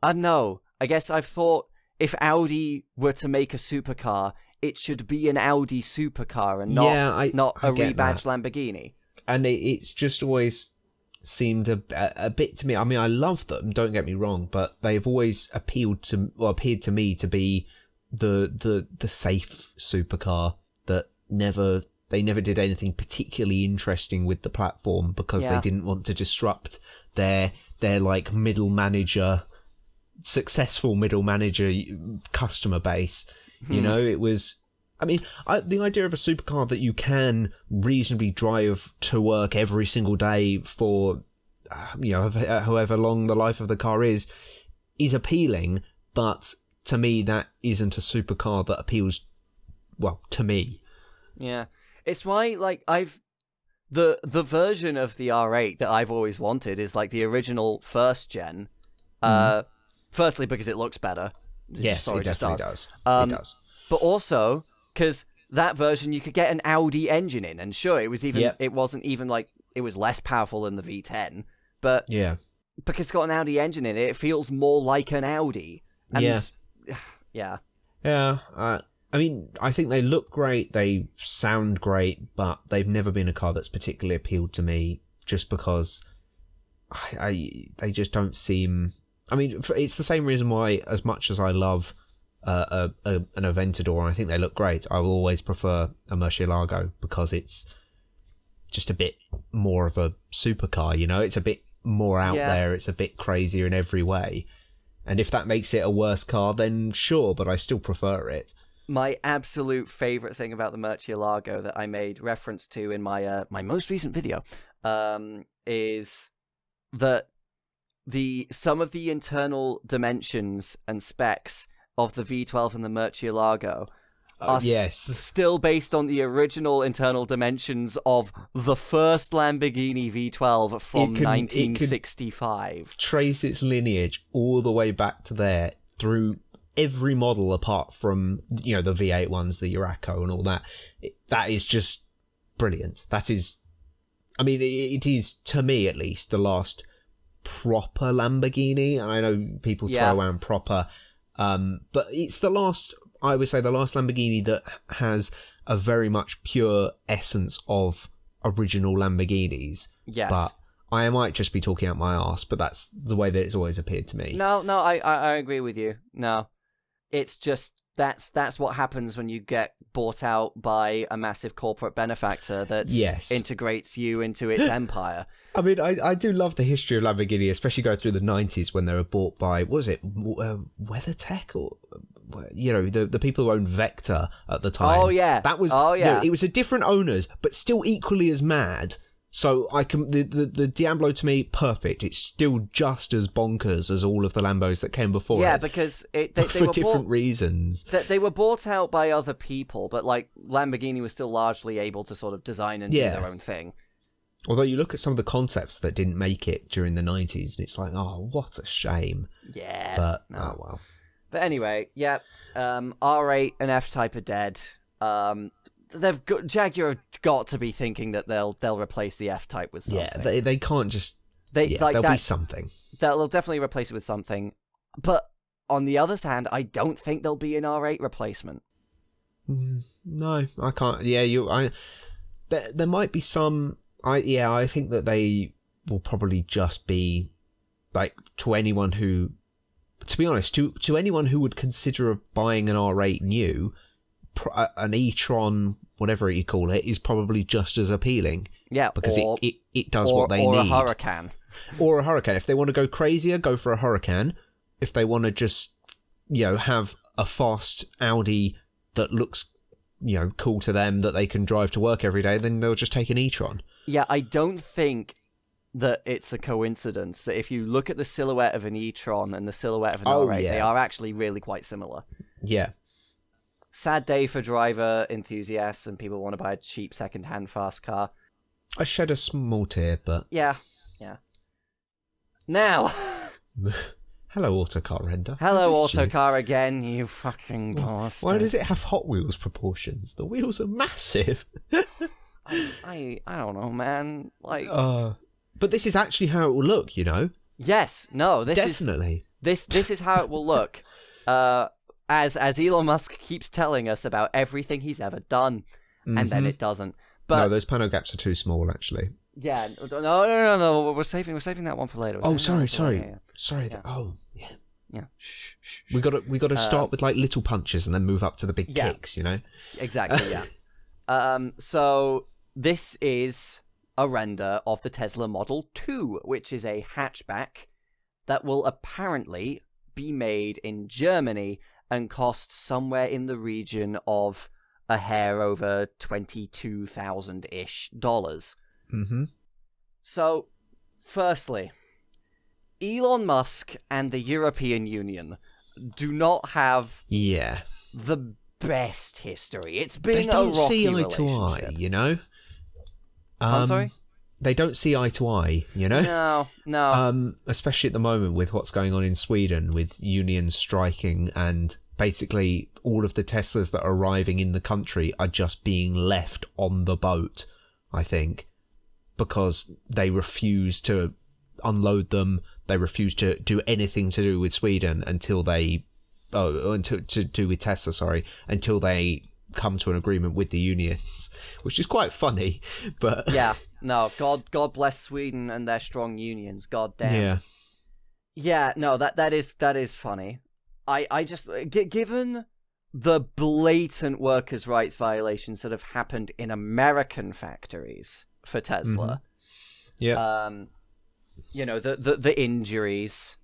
S1: I don't know. I guess I've thought if Audi were to make a supercar, it should be an Audi supercar and not a rebadged Lamborghini. And
S2: it's just always seemed a bit to me. I mean, I love them, don't get me wrong, but they've always appeared to me to be the safe supercar that they never did anything particularly interesting with the platform because they didn't want to disrupt their like successful middle manager customer base. It was, I mean, the idea of a supercar that you can reasonably drive to work every single day for however long the life of the car is appealing, but to me that isn't a supercar that appeals to me. Yeah, it's why the version of the R8 that I've always wanted is like the original first gen. Firstly, because it looks better. Yes, it definitely does.
S1: It does. But also, because that version you could get an Audi engine in, and sure, it was it wasn't even like, it was less powerful than the V10, but because it's got an Audi engine in it, it feels more like an Audi. And yeah. I mean, I think they look great, they sound great, but they've never been a car that's particularly appealed to me, just because they just don't seem. I mean, it's the same reason why, as much as I love an Aventador, and I think they look great, I will always prefer a Murcielago, because it's just a bit more of a supercar, it's a bit more out there, it's a bit crazier in every way. And if that makes it a worse car, then sure, but I still prefer it. My absolute favourite thing about the Murcielago that I made reference to in my my most recent video is that some of the internal dimensions and specs of the V12 and the Murcielago are still based on the original internal dimensions of the first Lamborghini V12 from 1965.
S2: It could trace its lineage all the way back to there through every model apart from, the V8 ones, the Urraco and all that. That is just brilliant. That is, it is, to me at least, the last proper Lamborghini. I know people throw around proper, but it's the last, I would say, the last Lamborghini that has a very much pure essence of original Lamborghinis.
S1: Yes.
S2: But I might just be talking out my arse, but that's the way that it's always appeared to me.
S1: No, I agree with you. No. It's just, that's what happens when you get bought out by a massive corporate benefactor that integrates you into its empire.
S2: I do love the history of Lamborghini, especially going through the 90s when they were bought by, what was it, WeatherTech, or the people who owned Vector at the time.
S1: Oh yeah,
S2: that was. Oh yeah, it was a different owners, but still equally as mad. So I can the Diablo to me perfect. It's still just as bonkers as all of the Lambos that came before.
S1: Yeah,
S2: it.
S1: Because they
S2: for
S1: were
S2: different reasons.
S1: They were bought out by other people, but like Lamborghini was still largely able to sort of design and do their own thing.
S2: Although you look at some of the concepts that didn't make it during the 90s, and it's like, oh, what a shame.
S1: Yeah.
S2: But oh well.
S1: But anyway, R8 and F-Type are dead. Jaguar have got to be thinking that they'll replace the F-Type with something.
S2: Yeah, they can't just. There'll be something.
S1: They'll definitely replace it with something. But on the other hand, I don't think there'll be an R8 replacement.
S2: No, I can't. Yeah, there might be some. I think that they will probably just be like, to anyone who, to be honest, to anyone who would consider buying an R8 new. An e-tron, whatever you call it, is probably just as appealing.
S1: Yeah,
S2: because it does what they need.
S1: Or a Huracan.
S2: Or a Huracan. If they want to go crazier, go for a Huracan. If they want to just, have a fast Audi that looks, cool to them, that they can drive to work every day, then they'll just take an e-tron.
S1: Yeah, I don't think that it's a coincidence that if you look at the silhouette of an e-tron and the silhouette of an R8, they are actually really quite similar.
S2: Yeah.
S1: Sad day for driver enthusiasts and people who want to buy a cheap second-hand fast car.
S2: I shed a small tear, but...
S1: Yeah. Now...
S2: Hello, Autocar Render.
S1: Hello, Autocar again, you fucking bastard.
S2: Why does it have Hot Wheels proportions? The wheels are massive.
S1: I don't know, man. Like...
S2: But this is actually how it will look,
S1: Yes, no, this
S2: Definitely.
S1: This is how it will look. As Elon Musk keeps telling us about everything he's ever done, and then it doesn't. But
S2: no, those panel gaps are too small, actually.
S1: Yeah, no. We're saving that one for later.
S2: Sorry.
S1: Yeah. Yeah. Shh.
S2: We got to start with like little punches and then move up to the big kicks.
S1: Exactly. Yeah. So this is a render of the Tesla Model 2, which is a hatchback that will apparently be made in Germany and cost somewhere in the region of a hair over $22,000-ish.
S2: Mm-hmm.
S1: So, firstly, Elon Musk and the European Union do not have the best history. It's been a rocky relationship.
S2: They don't see eye to eye,
S1: I'm sorry?
S2: They don't see eye to eye,
S1: No.
S2: Especially at the moment with what's going on in Sweden with unions striking, and basically all of the Teslas that are arriving in the country are just being left on the boat, I think, because they refuse to unload them. They refuse to do anything to do with Sweden until they come to an agreement with the unions, which is quite funny. But
S1: yeah, no, God bless Sweden and their strong unions. God damn. Yeah, no, that is funny. I just given the blatant workers' rights violations that have happened in American factories for Tesla.
S2: Mm-hmm. Yeah.
S1: The injuries.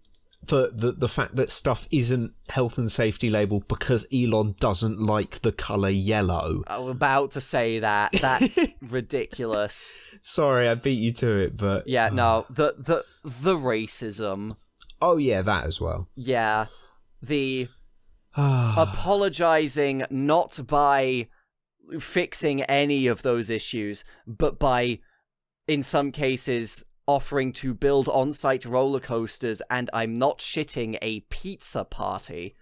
S2: for the fact that stuff isn't health and safety labeled because Elon doesn't like the colour yellow.
S1: I was about to say that. That's ridiculous.
S2: Sorry, I beat you to it, but...
S1: Yeah, no, the racism.
S2: Oh, yeah, that as well.
S1: Yeah, the apologizing not by fixing any of those issues, but by, in some cases, offering to build on-site roller coasters, and I'm not shitting, a pizza party.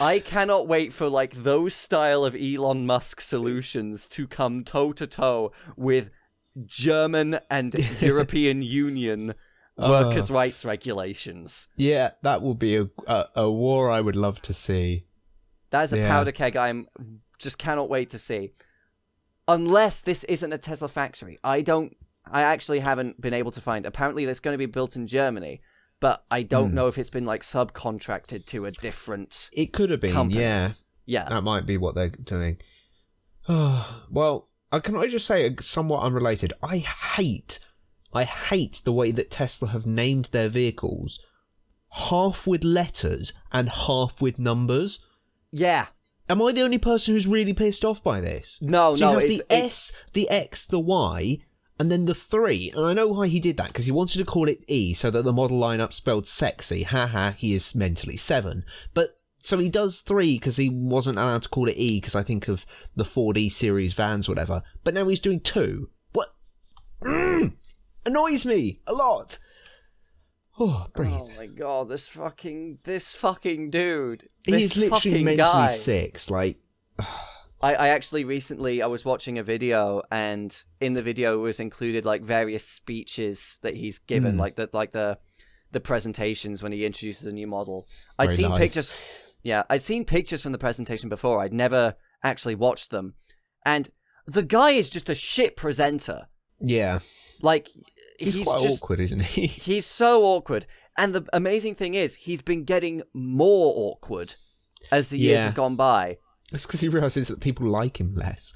S1: I cannot wait for, like, those style of Elon Musk solutions to come toe-to-toe with German and European Union workers' rights regulations.
S2: Yeah, that will be a war I would love to see.
S1: That is a powder keg I just cannot wait to see. Unless this isn't a Tesla factory. I actually haven't been able to find. Apparently, it's going to be built in Germany, but I don't know if it's been, like, subcontracted to a different
S2: It could have been,
S1: company.
S2: yeah.
S1: Yeah.
S2: That might be what they're doing. Well, can I just say, somewhat unrelated, I hate the way that Tesla have named their vehicles half with letters and half with numbers.
S1: Yeah.
S2: Am I the only person who's really pissed off by this?
S1: No,
S2: so
S1: no,
S2: you have the S, the X, the Y, and then the 3. And I know why he did that, because he wanted to call it E so that the model lineup spelled sexy. Haha, he is mentally 7. But so he does 3 because he wasn't allowed to call it E, because I think of the Ford E series vans, whatever. But now he's doing 2. What? Annoys me a lot. Oh, breathe.
S1: Oh my god, this fucking dude.
S2: He's literally mentally
S1: guy.
S2: 6. Like,
S1: I actually recently, I was watching a video, and in the video was included, like, various speeches that he's given, like the presentations when he introduces a new model. I'd seen pictures. Yeah, I'd seen pictures from the presentation before. I'd never actually watched them. And the guy is just a shit presenter.
S2: yeah.
S1: Like,
S2: He's quite awkward, isn't he?
S1: He's so awkward. And the amazing thing is, he's been getting more awkward as the years have gone by.
S2: It's because he realises that people like him less.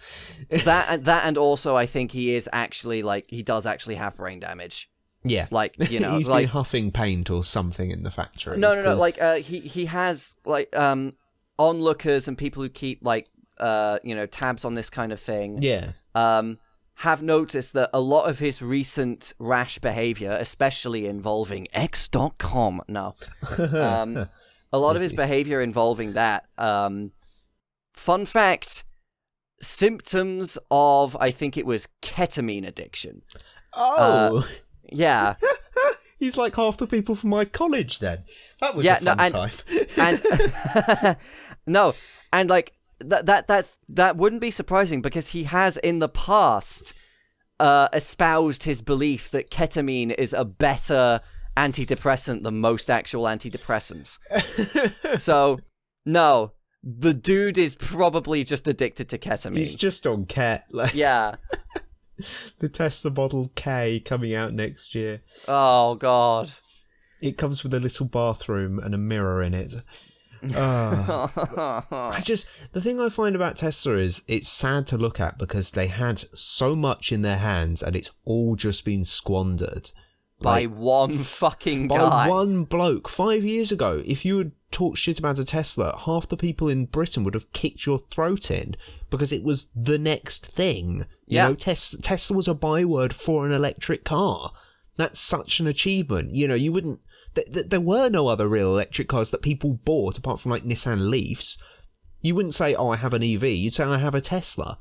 S1: that and also I think he is actually, like, he does actually have brain damage.
S2: Yeah.
S1: Like, you know,
S2: he's
S1: like,
S2: been huffing paint or something in the factory.
S1: No, like, he has, like, onlookers and people who keep, like, tabs on this kind of thing.
S2: Yeah.
S1: Have noticed that a lot of his recent rash behavior, especially involving X.com, a lot of his behavior involving that, fun fact, symptoms of, I think it was ketamine addiction.
S2: Oh!
S1: Yeah.
S2: He's like half the people from my college then. That was a fun time.
S1: And no, and like, that wouldn't be surprising because he has in the past espoused his belief that ketamine is a better antidepressant than most actual antidepressants. So, no, the dude is probably just addicted to ketamine.
S2: He's just on Ket. Like,
S1: yeah.
S2: The Tesla Model K coming out next year.
S1: Oh, God.
S2: It comes with a little bathroom and a mirror in it. The thing I find about Tesla is it's sad to look at because they had so much in their hands and it's all just been squandered.
S1: By one fucking guy.
S2: By one bloke. 5 years ago, if you had talked shit about a Tesla, half the people in Britain would have kicked your throat in because it was the next thing. You know, Tesla was a byword for an electric car. That's such an achievement. You know, you wouldn't... There were no other real electric cars that people bought apart from like Nissan Leafs. You wouldn't say, oh, I have an EV. You'd say, I have a Tesla.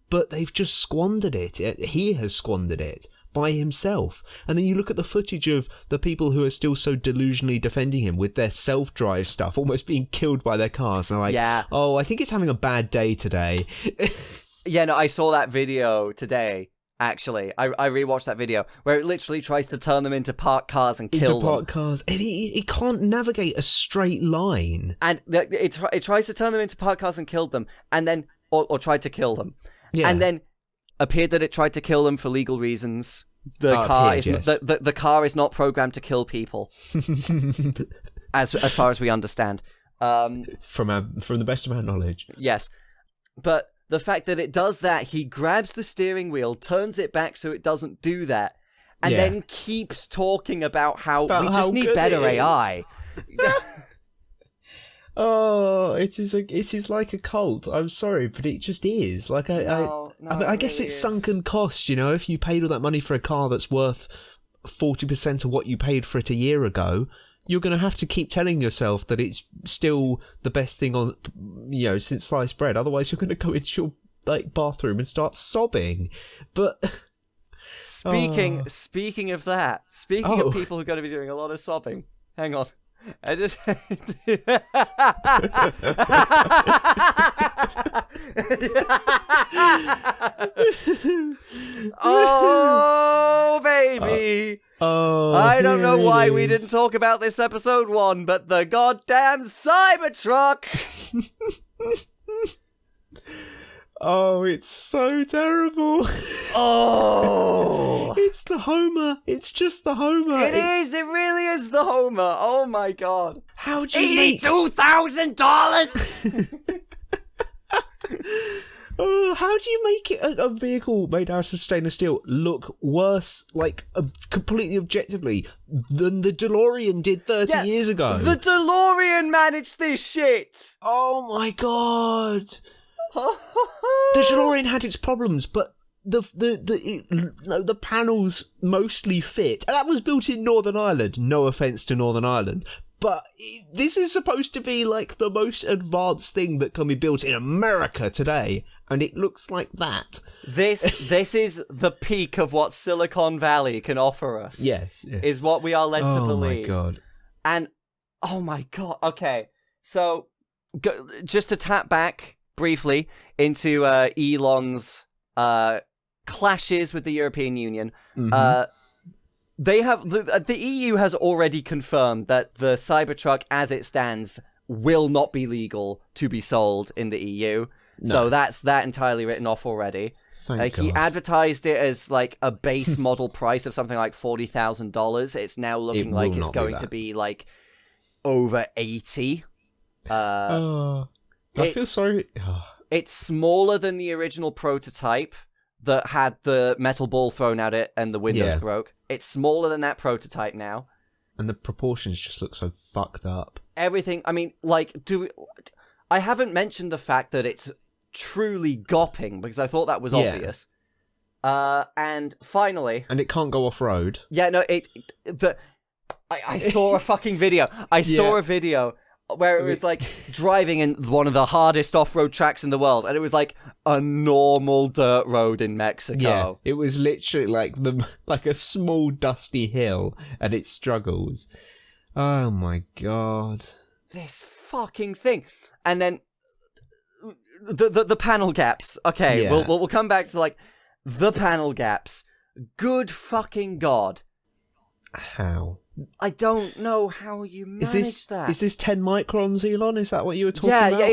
S2: But they've just squandered it. He has squandered it by himself. And then you look at the footage of the people who are still so delusionally defending him with their self-drive stuff, almost being killed by their cars. And they're like, oh, I think it's having a bad day today.
S1: Yeah, no, I saw that video today. Actually, I rewatched that video where it literally tries to turn them into parked cars and kill them.
S2: Parked cars, and it can't navigate a straight line.
S1: And it tries to turn them into parked cars and killed them, and then or tried to kill them, and then appeared that it tried to kill them for legal reasons. The car is not programmed to kill people, as far as we understand.
S2: From the best of our knowledge,
S1: yes, but. The fact that it does that, he grabs the steering wheel, turns it back so it doesn't do that, and then keeps talking about how we just need
S2: good
S1: better
S2: it is.
S1: AI.
S2: Oh, it is like a cult. I'm sorry, but it just is. Like I guess it's sunken cost. If you paid all that money for a car that's worth 40% of what you paid for it a year ago, you're going to have to keep telling yourself that it's still the best thing on, since sliced bread. Otherwise, you're going to go into your bathroom and start sobbing. But
S1: speaking of that, of people who are going to be doing a lot of sobbing. Hang on. I just oh baby. I don't know why we didn't talk about this episode 1, but the goddamn Cybertruck.
S2: Oh, it's so terrible.
S1: Oh,
S2: it's the Homer. It's just the Homer.
S1: It really is the Homer. Oh my god.
S2: How do you make
S1: $82,000?
S2: How do you make it a vehicle made out of stainless steel look worse, completely objectively, than the DeLorean did 30 years ago?
S1: The DeLorean managed this shit.
S2: Oh my god. The DeLorean had its problems, but the panels mostly fit. And that was built in Northern Ireland. No offense to Northern Ireland, but this is supposed to be the most advanced thing that can be built in America today, and it looks like that.
S1: This is the peak of what Silicon Valley can offer us.
S2: Yes,
S1: is what we are led to believe.
S2: Oh my god!
S1: And oh my god. Okay, so just to tap back briefly into Elon's clashes with the European Union. They have the EU has already confirmed that the Cybertruck, as it stands, will not be legal to be sold in the EU. No. So that's that entirely written off already.
S2: Thank God.
S1: He advertised it as a base model price of something like $40,000. It's now looking like it's going to be over 80.
S2: I feel sorry.
S1: It's smaller than the original prototype that had the metal ball thrown at it and the windows broke. It's smaller than that prototype now.
S2: And the proportions just look so fucked up.
S1: Everything, I mean, I haven't mentioned the fact that it's truly gopping, because I thought that was obvious. And finally...
S2: And it can't go off-road.
S1: Yeah, no, I saw a fucking video. I saw a video where it was driving in one of the hardest off-road tracks in the world, and it was a normal dirt road in Mexico.
S2: Yeah, it was literally like a small dusty hill, and it struggles. Oh my god.
S1: This fucking thing. And then the panel gaps. Okay, we'll come back to the panel gaps. Good fucking god.
S2: How?
S1: I don't know how you manage that.
S2: Is this 10 microns, Elon? Is that what you were talking about?
S1: Yeah,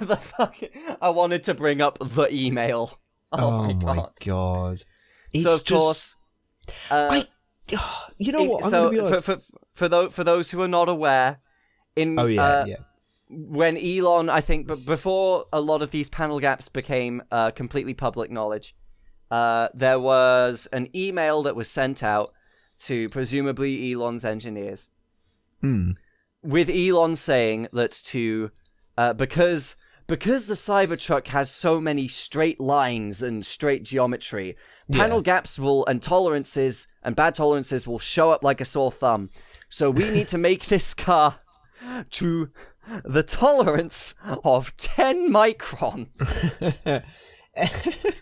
S1: the fucking... I wanted to bring up the email. Oh my god.
S2: It's
S1: so, of course...
S2: you know what? I'm going to be honest.
S1: For those who are not aware, when Elon, I think, but before a lot of these panel gaps became completely public knowledge, there was an email that was sent out to presumably Elon's engineers, with Elon saying that because the Cybertruck has so many straight lines and straight geometry, panel gaps and tolerances and bad tolerances will show up like a sore thumb. So we need to make this car to the tolerance of 10 microns.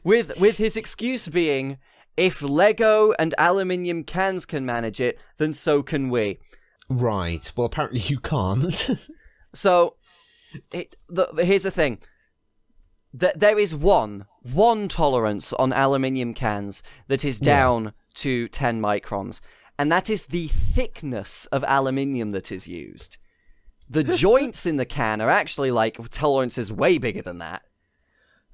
S1: with his excuse being, if Lego and aluminium cans can manage it, then so can we.
S2: Right. Well, apparently you can't.
S1: So, here's the thing. There is one tolerance on aluminium cans that is down to 10 microns, and that is the thickness of aluminium that is used. The joints in the can are actually tolerances way bigger than that.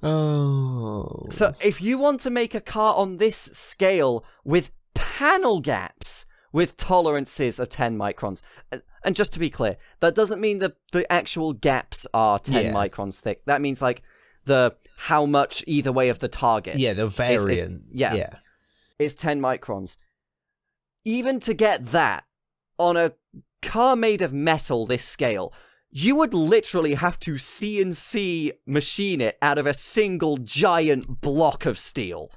S2: Oh.
S1: So if you want to make a car on this scale with panel gaps with tolerances of 10 microns, and just to be clear, that doesn't mean that the actual gaps are 10 microns thick. That means how much either way of the target.
S2: Yeah, the variant.
S1: Is 10 microns. even to get that on a car made of metal this scale, you would literally have to CNC machine it out of a single giant block of steel.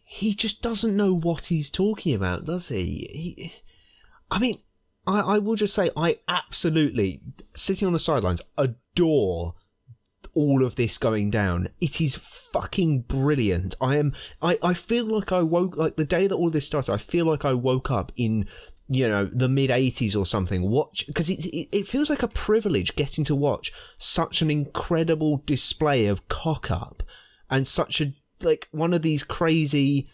S2: He just doesn't know what he's talking about, does he? I mean, I will just say, I absolutely, sitting on the sidelines, adore all of this going down. It is fucking brilliant. I feel like like the day that all this started, I feel like I woke up in, the mid-80s or something, because it feels like a privilege getting to watch such an incredible display of cock-up and such a, like, one of these crazy,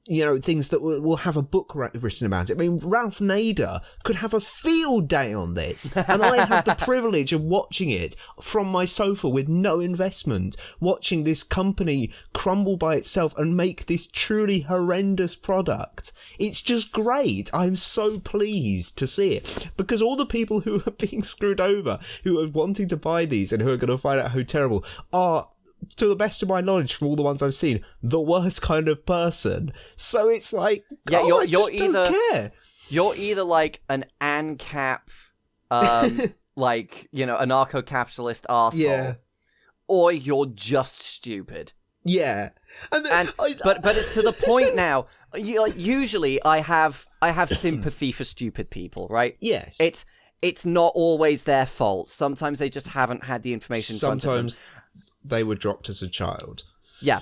S2: things that will have a book written about it. I mean, Ralph Nader could have a field day on this, and I have the privilege of watching it from my sofa with no investment, watching this company crumble by itself and make this truly horrendous product. It's just great. I'm so pleased to see it, because all the people who are being screwed over, who are wanting to buy these and who are going to find out how terrible, are, to the best of my knowledge from all the ones I've seen, the worst kind of person. So it's like, I just don't care.
S1: You're either like an ANCAP, like, anarcho-capitalist arsehole, or you're just stupid.
S2: Yeah.
S1: But it's to the point now. Usually I have sympathy for stupid people, right?
S2: Yes.
S1: It's not always their fault. Sometimes they just haven't had the information in front of them.
S2: They were dropped as a child.
S1: Yeah.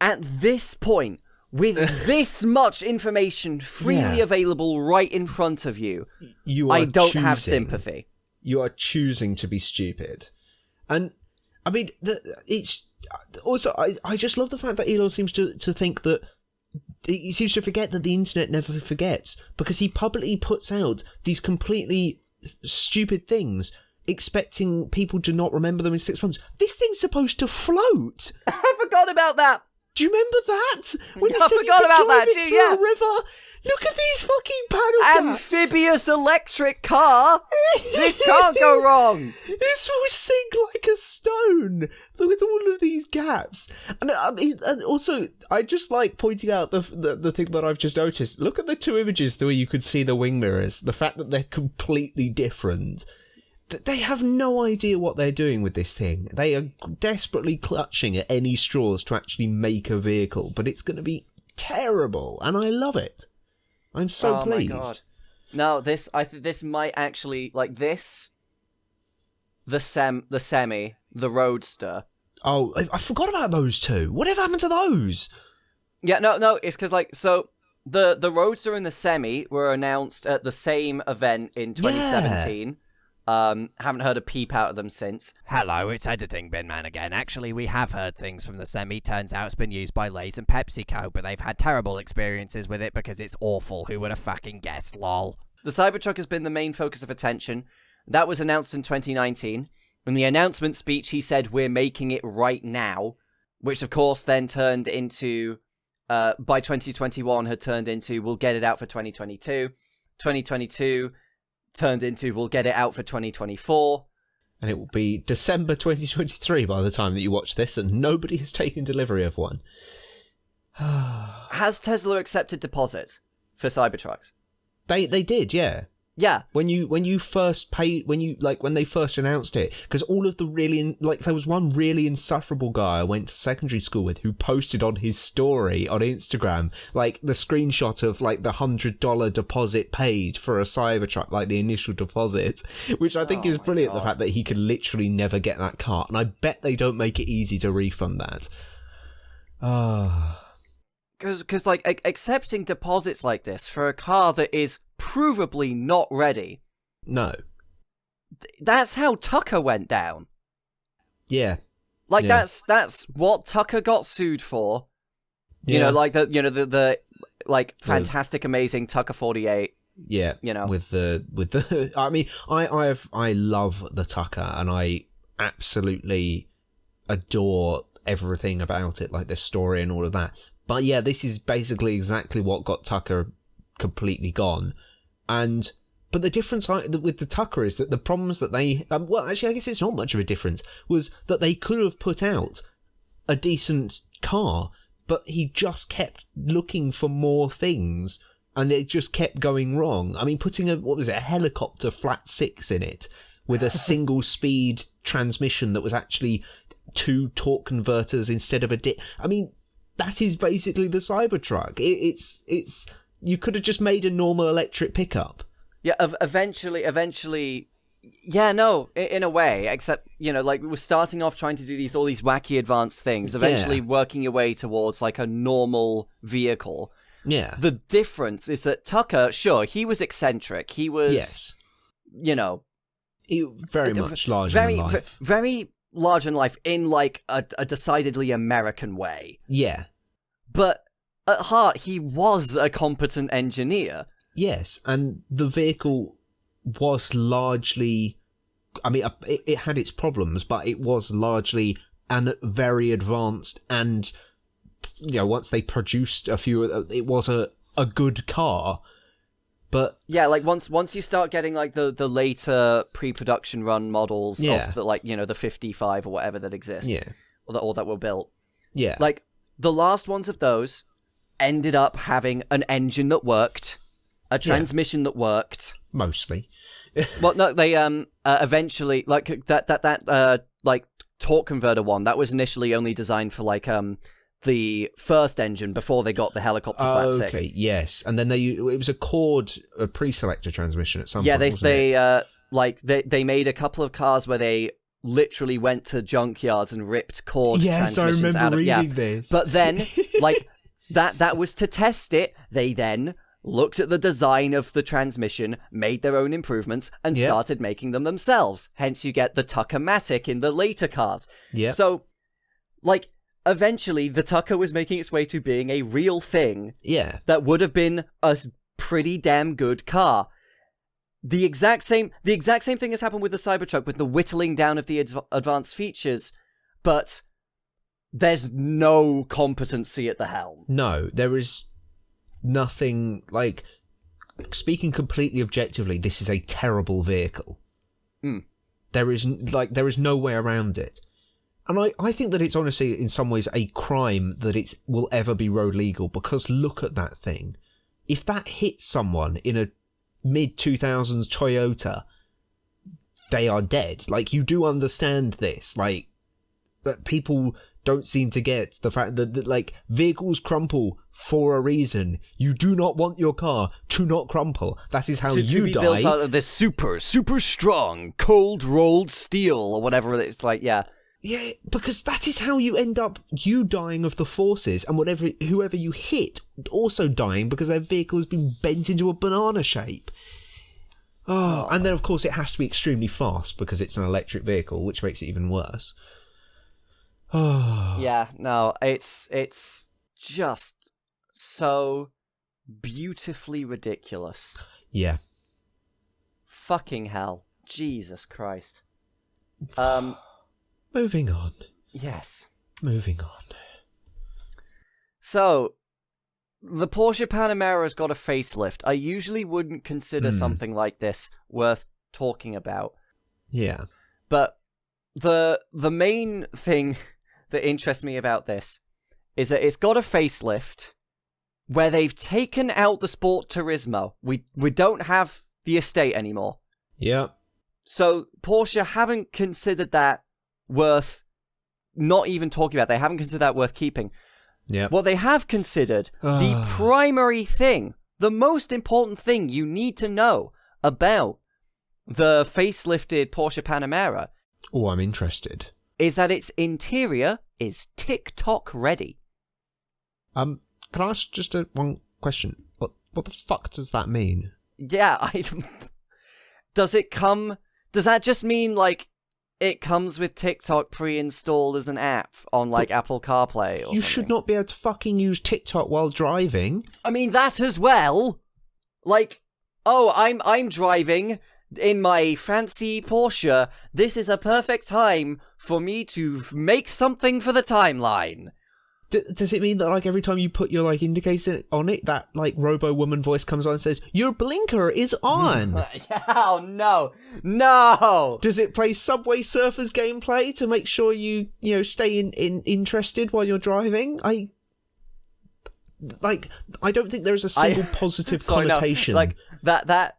S1: At this point, with this much information freely available right in front of you, I don't have sympathy.
S2: You are choosing to be stupid. And, I mean, it's... Also, I just love the fact that Elon seems to think that... He seems to forget that the internet never forgets, because he publicly puts out these completely stupid things, expecting people to not remember them in 6 months. This thing's supposed to float.
S1: I forgot about that.
S2: Do you remember that? When
S1: I forgot about that,
S2: through a river. Look at these fucking paddle gaps.
S1: Amphibious electric car. This can't go wrong.
S2: This will sink like a stone with all of these gaps. And also, I just like pointing out the thing that I've just noticed. Look at the two images where you could see the wing mirrors. The fact that they're completely different. They have no idea what they're doing with this thing. They are desperately clutching at any straws to actually make a vehicle, but it's going to be terrible, and I love it. I'm so pleased. My God.
S1: No, this might actually, like, this, the Semi, the Roadster.
S2: Oh, I forgot about those two. Whatever happened to those?
S1: Yeah, no, it's because, like, so the Roadster and the Semi were announced at the same event in 2017. Yeah. Haven't heard a peep out of them since.
S3: Hello, it's Editing Bin Man again. Actually, we have heard things from the Semi. Turns out it's been used by Lay's and PepsiCo, but they've had terrible experiences with it because it's awful. Who would have fucking guessed, lol?
S1: The Cybertruck has been the main focus of attention. That was announced in 2019. In the announcement speech, he said, "We're making it right now," which of course then turned into, by 2021, had turned into, "We'll get it out for 2022. 2022 turned into, "We'll get it out for 2024.
S2: And it will be December 2023 by the time that you watch this, and nobody has taken delivery of one.
S1: Has Tesla accepted deposits for Cybertrucks?
S2: They did, yeah.
S1: Yeah.
S2: When they first announced it, because all of the really, there was one really insufferable guy I went to secondary school with who posted on his story on Instagram, the screenshot of, the $100 deposit paid for a Cybertruck, the initial deposit, which I think is brilliant, the fact that he could literally never get that car, and I bet they don't make it easy to refund that.
S1: Because accepting deposits like this for a car that is provably not ready.
S2: No.
S1: That's how Tucker went down.
S2: Yeah.
S1: That's what Tucker got sued for.
S2: Yeah.
S1: The fantastic, amazing Tucker 48.
S2: Yeah. With the I mean, I love the Tucker, and I absolutely adore everything about it, the story and all of that. But yeah, this is basically exactly what got Tucker completely gone. But the difference with the Tucker is that the problems that they... I guess it's not much of a difference, was that they could have put out a decent car, but he just kept looking for more things and it just kept going wrong. I mean, putting a helicopter flat six in it with a single speed transmission that was actually 2 torque converters instead of I mean, that is basically the Cybertruck. It's you could have just made a normal electric pickup.
S1: Yeah, eventually, yeah, no, in a way, except, you know, like, we were starting off trying to do all these wacky advanced things, eventually working your way towards, like, a normal vehicle.
S2: Yeah.
S1: The difference is that Tucker, sure, he was eccentric. He was, you know...
S2: very much larger than life.
S1: Very larger than life in, like, a decidedly American way.
S2: Yeah.
S1: But at heart, he was a competent engineer.
S2: Yes, and the vehicle was largely... I mean, it had its problems, but it was largely very advanced, and, you know, once they produced a few, it was a good car. But
S1: yeah, like once you start getting like the later pre-production run models of the, like, you know, the 55 or whatever that exist, or that were built, like the last ones of those ended up having an engine that worked, a transmission that worked
S2: mostly.
S1: Well, no, they eventually, like, that like torque converter one that was initially only designed for like the first engine before they got the helicopter flat six.
S2: Okay, yes, and then it was a pre-selector transmission at some point.
S1: Yeah, they made a couple of cars where they literally went to junkyards and ripped cord transmissions out of.
S2: Yes, I remember reading this.
S1: But then, like, that was to test it. They then looked at the design of the transmission, made their own improvements, and started making them themselves. Hence, you get the Tucker-matic in the later cars. Yeah. So, like, eventually, the Tucker was making its way to being a real thing.
S2: Yeah.
S1: That would have been a pretty damn good car. The exact same thing has happened with the Cybertruck, with the whittling down of the advanced features, but there's no competency at the helm.
S2: No, there is nothing, like, speaking completely objectively, this is a terrible vehicle. There is no way around it. And I think that it's honestly, in some ways, a crime that it will ever be road legal, because look at that thing. If that hits someone in a mid-2000s Toyota, they are dead. Like, you do understand this. Like, that people don't seem to get the fact that, like, vehicles crumple for a reason. You do not want your car to not crumple. That is how you die.
S1: To be built out of this super, super strong, cold-rolled steel, or whatever it's like, Yeah,
S2: because that is how you end up, you dying of the forces, and whoever you hit also dying because their vehicle has been bent into a banana shape. Oh, and then of course it has to be extremely fast because it's an electric vehicle, which makes it even worse. Oh.
S1: Yeah, no, it's just so beautifully ridiculous.
S2: Yeah.
S1: Fucking hell. Jesus Christ.
S2: Moving on.
S1: Yes.
S2: Moving on.
S1: So, the Porsche Panamera's got a facelift. I usually wouldn't consider something like this worth talking about.
S2: Yeah.
S1: But the main thing that interests me about this is that it's got a facelift where they've taken out the Sport Turismo. We don't have the estate anymore.
S2: Yeah.
S1: So, Porsche haven't considered that worth not even talking about. They haven't considered that worth keeping.
S2: Yeah.
S1: What they have considered, the primary thing, the most important thing you need to know about the facelifted Porsche Panamera.
S2: Oh, I'm interested.
S1: Is that its interior is TikTok ready.
S2: Can I ask just one question? What the fuck does that mean?
S1: Yeah, does that just mean, like, it comes with TikTok pre-installed as an app on, like, Apple CarPlay or something?
S2: You should not be able to fucking use TikTok while driving.
S1: I mean, that as well. Like, oh, I'm driving in my fancy Porsche. This is a perfect time for me to make something for the timeline.
S2: Does it mean that, like, every time you put your, like, indicator on it, that, like, robo-woman voice comes on and says, your blinker is on?
S1: Oh, no!
S2: Does it play Subway Surfers gameplay to make sure you stay interested while you're driving? like, I don't think there's a single positive
S1: Sorry, no,
S2: connotation.
S1: like that.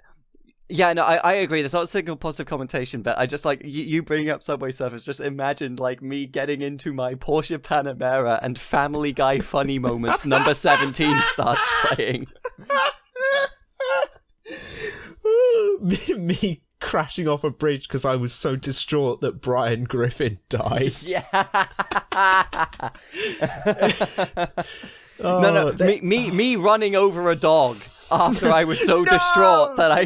S1: Yeah, no, I agree. There's not a single positive connotation, but I just like you bringing up Subway Surfers. Just imagine like me getting into my Porsche Panamera and Family Guy Funny Moments number 17 starts playing.
S2: Me crashing off a bridge because I was so distraught that Brian Griffin died.
S1: Yeah.
S2: Oh,
S1: no, me running over a dog after I was so distraught that I.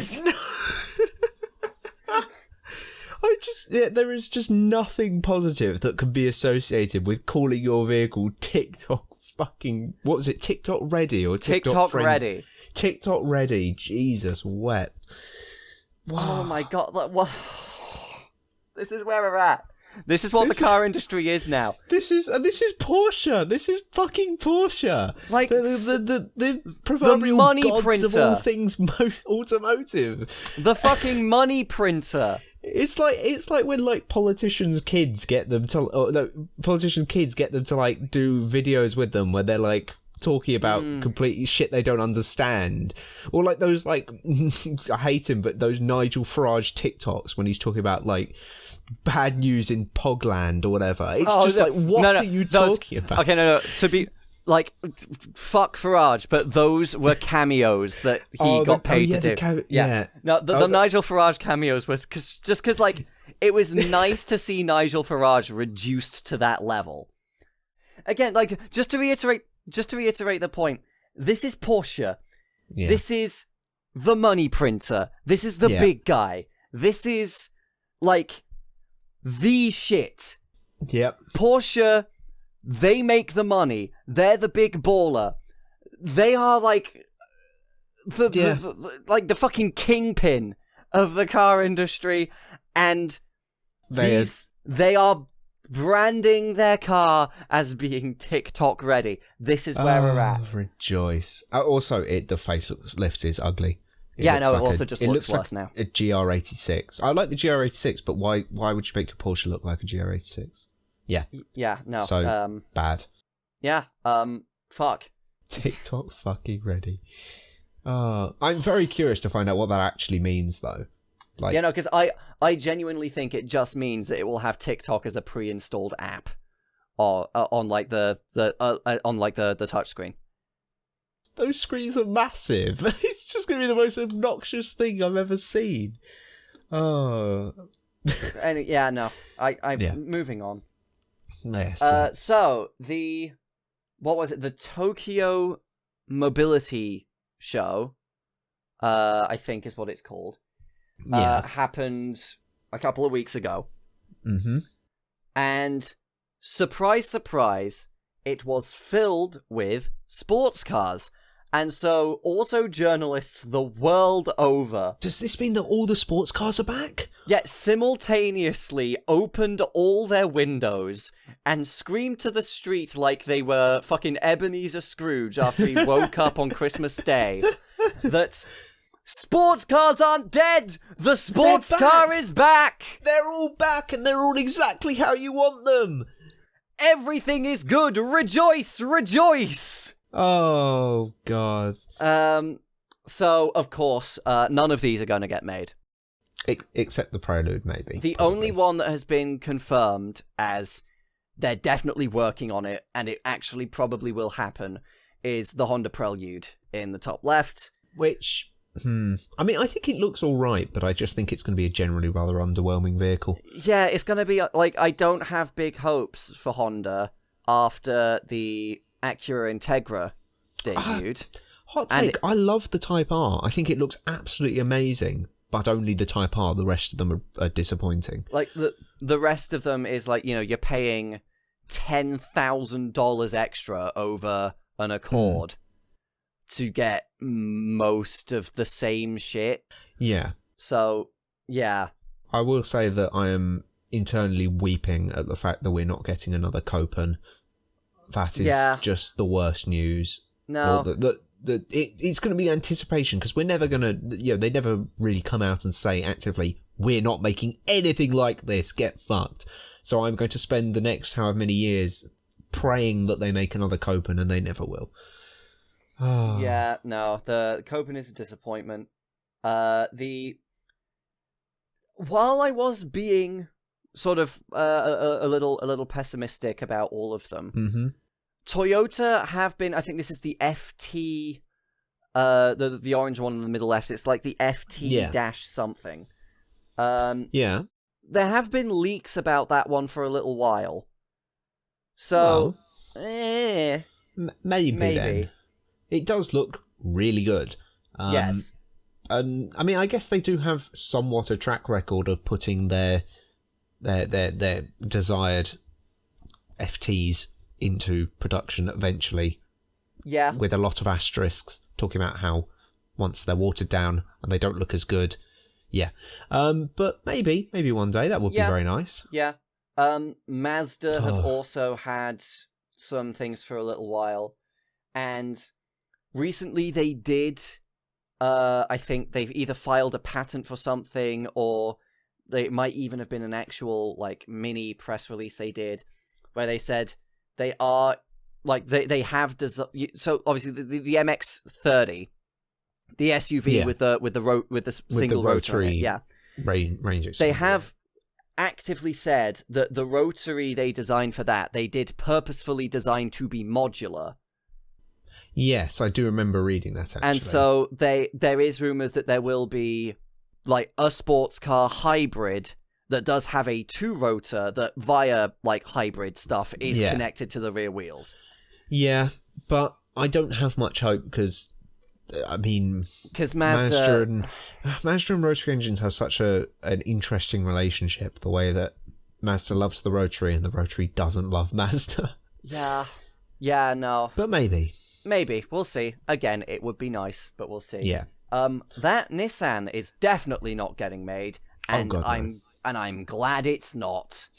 S2: There is just nothing positive that can be associated with calling your vehicle TikTok fucking, what was it, TikTok ready or
S1: TikTok ready?
S2: TikTok ready, Jesus wept.
S1: Oh my god, what? This is where we're at. This is what the car industry is now.
S2: This is Porsche. This is fucking Porsche.
S1: Like
S2: the proverbial
S1: money
S2: gods
S1: printer
S2: of all things automotive.
S1: The fucking money printer.
S2: It's like when like politicians' kids get them to like do videos with them where they're like talking about complete shit they don't understand, or like those like I hate him, but those Nigel Farage TikToks when he's talking about like bad news in Pogland or whatever. It's what are you talking about?
S1: Okay, no. To be like, fuck Farage, but those were cameos that he got paid to do. No, the Nigel Farage cameos was because like it was nice to see Nigel Farage reduced to that level. Again, like just to reiterate the point, this is Porsche. Yeah. This is the money printer. This is the big guy. This is like the shit.
S2: Yep.
S1: Porsche, they make the money. They're the big baller. They are like the fucking kingpin of the car industry, and they are branding their car as being TikTok ready. This is where we're at.
S2: Rejoice. Also, the facelift is ugly.
S1: It also just looks worse now.
S2: A GR86. I like the GR86, but why would you make your Porsche look like a GR86? Yeah.
S1: Yeah, no.
S2: So, bad.
S1: Yeah, fuck.
S2: TikTok fucking ready. I'm very curious to find out what that actually means, though. Like,
S1: yeah, no, because I genuinely think it just means that it will have TikTok as a pre-installed app, or on like the touchscreen.
S2: Those screens are massive. It's just going to be the most obnoxious thing I've ever seen. Oh.
S1: And yeah, no, moving on.
S2: Yes.
S1: So what was it? The Tokyo Mobility Show, I think is what it's called. Happened a couple of weeks ago.
S2: Mm-hmm.
S1: And surprise, surprise, it was filled with sports cars. And so auto journalists the world over...
S2: Does this mean that all the sports cars are back?
S1: Yeah, simultaneously opened all their windows and screamed to the street like they were fucking Ebenezer Scrooge after he woke up on Christmas Day that... Sports cars aren't dead! The sports car is back!
S2: They're all back and they're all exactly how you want them!
S1: Everything is good! Rejoice! Rejoice!
S2: Oh, God.
S1: So, of course, none of these are going to get made.
S2: Except the Prelude, maybe.
S1: The only one that has been confirmed as they're definitely working on it, and it actually probably will happen, is the Honda Prelude in the top left.
S2: Which... I mean, I think it looks all right, but I just think it's going to be a generally rather underwhelming vehicle.
S1: Yeah, it's going to be, like, I don't have big hopes for Honda after the Acura Integra debuted.
S2: Hot take, I love the Type R. I think it looks absolutely amazing, but only the Type R. The rest of them are disappointing.
S1: Like, the rest of them is, like, you know, you're paying $10,000 extra over an Accord. To get most of the same shit.
S2: Yeah.
S1: So, yeah.
S2: I will say that I am internally weeping at the fact that we're not getting another Copen. That is just the worst news.
S1: No.
S2: It's going to be the anticipation, because we're never going to... You know, they never really come out and say actively, we're not making anything like this, get fucked. So I'm going to spend the next however many years praying that they make another Copen, and they never will.
S1: Yeah, no, the Copen is a disappointment. While I was being sort of a little pessimistic about all of them, Toyota have been. I think this is the FT, the orange one in the middle left. It's like the FT dash something.
S2: Yeah.
S1: There have been leaks about that one for a little while. So,
S2: maybe then. It does look really good.
S1: Yes.
S2: And I mean, I guess they do have somewhat a track record of putting their desired FTs into production eventually.
S1: Yeah.
S2: With a lot of asterisks, talking about how once they're watered down and they don't look as good. Yeah. But maybe one day that would be very nice.
S1: Yeah. Mazda have also had some things for a little while, and recently they did. I think they've either filed a patent for something, or they might even have been an actual like mini press release they did, where they said they are like they have so obviously the MX-30, the SUV with the single rotary,
S2: range.
S1: They have actively said that the rotary they designed for that they did purposefully design to be modular.
S2: Yes, I do remember reading that, actually.
S1: And so there is rumours that there will be like a sports car hybrid that does have a 2-rotor that via like hybrid stuff is connected to the rear wheels. Yeah,
S2: but I don't have much hope because, I mean...
S1: Because
S2: Mazda and rotary engines have such an interesting relationship, the way that Mazda loves the rotary and the rotary doesn't love Mazda.
S1: Yeah, no.
S2: But maybe.
S1: Maybe. We'll see. Again, it would be nice, but we'll see.
S2: Yeah.
S1: That Nissan is definitely not getting made, and I'm glad it's not.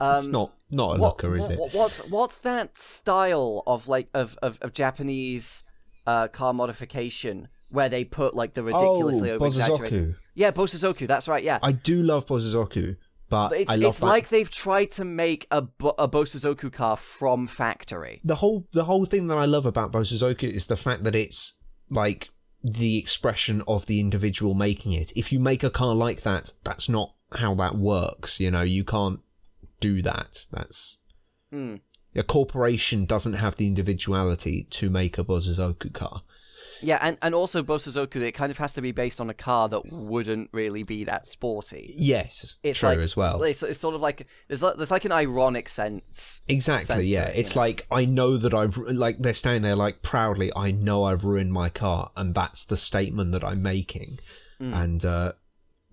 S2: It's not a looker, is it?
S1: What's that style of like of Japanese car modification where they put like the ridiculously over-exaggerated... Yeah, Bosozoku, that's right, yeah.
S2: I do love Bosozoku. But
S1: it's like they've tried to make a Bosozoku car from factory.
S2: The whole thing that I love about Bosozoku is the fact that it's like the expression of the individual making it. If you make a car like that, that's not how that works. You know, you can't do that. That's a corporation doesn't have the individuality to make a Bosozoku car.
S1: Yeah, and also Bosozoku, it kind of has to be based on a car that wouldn't really be that sporty.
S2: Yes,
S1: it's
S2: true
S1: like,
S2: as well.
S1: It's sort of like there's like an ironic sense.
S2: Exactly, yeah. It's like, I know that I've, like, they're standing there like proudly, I know I've ruined my car, and that's the statement that I'm making. And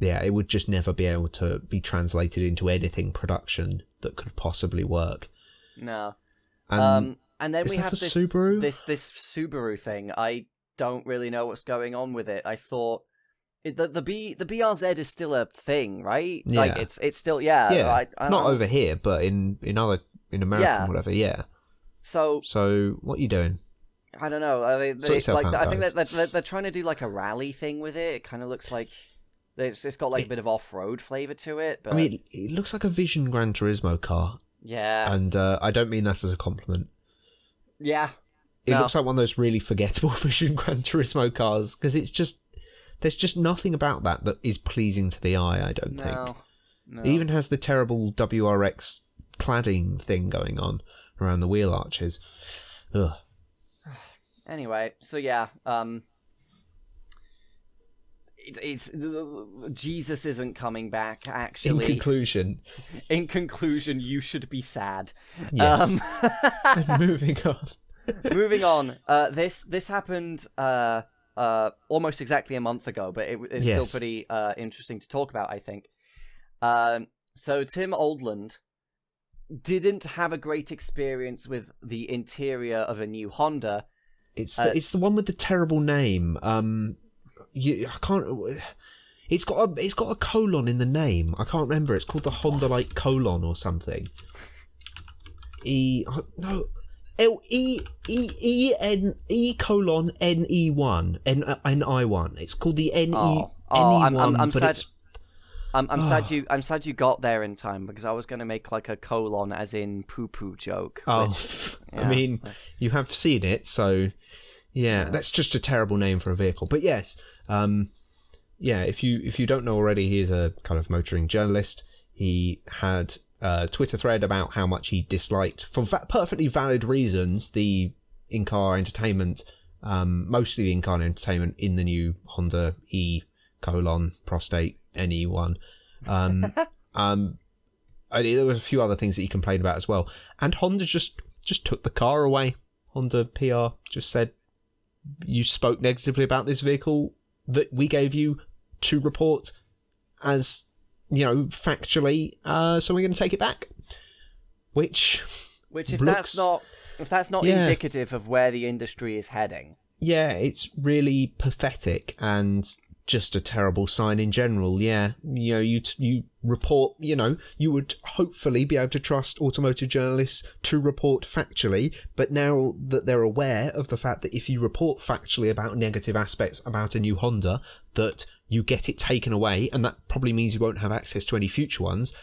S2: it would just never be able to be translated into anything production that could possibly work.
S1: No.
S2: And
S1: then we have this
S2: Subaru?
S1: This Subaru thing. I don't really know what's going on with it. I thought the BRZ is still a thing, right?
S2: Yeah.
S1: Like it's still I
S2: not over here, but in America and whatever. Yeah.
S1: So
S2: what are you doing?
S1: I don't know. I think they're trying to do like a rally thing with it. It kind of looks like it's got like a bit of off-road flavor to it. But... I
S2: mean, it looks like a Vision Gran Turismo car.
S1: Yeah.
S2: And I don't mean that as a compliment.
S1: Yeah.
S2: It looks like one of those really forgettable Vision Gran Turismo cars, because there's just nothing about that is pleasing to the eye, I don't think.
S1: No.
S2: It even has the terrible WRX cladding thing going on around the wheel arches. Ugh.
S1: Anyway, so yeah, it's Jesus isn't coming back, actually. In conclusion, you should be sad.
S2: Yes. And moving on.
S1: This happened almost exactly a month ago, but it's still pretty interesting to talk about, I think. So Tim Oldland didn't have a great experience with the interior of a new Honda.
S2: It's the one with the terrible name. I can't. It's got a colon in the name. I can't remember. It's called the Honda like colon or something. E colon NE1 NI1. It's called the NE.
S1: I'm sad you got there in time, because I was going to make like a colon as in poo poo joke.
S2: I mean, you have seen it, so Yeah, that's just a terrible name for a vehicle. But yes, if you don't know already, he is a kind of motoring journalist. He had a Twitter thread about how much he disliked, for perfectly valid reasons, the in-car entertainment, mostly the in-car entertainment in the new Honda E:prostate NE1. There was a few other things that he complained about as well. And Honda just took the car away. Honda PR just said, you spoke negatively about this vehicle that we gave you to report as, factually, so we're going to take it back. Which
S1: if that's not indicative of where the industry is heading.
S2: Yeah, it's really pathetic and just a terrible sign in general. Yeah, you report, you would hopefully be able to trust automotive journalists to report factually, but now that they're aware of the fact that if you report factually about negative aspects about a new Honda, that you get it taken away, and that probably means you won't have access to any future ones,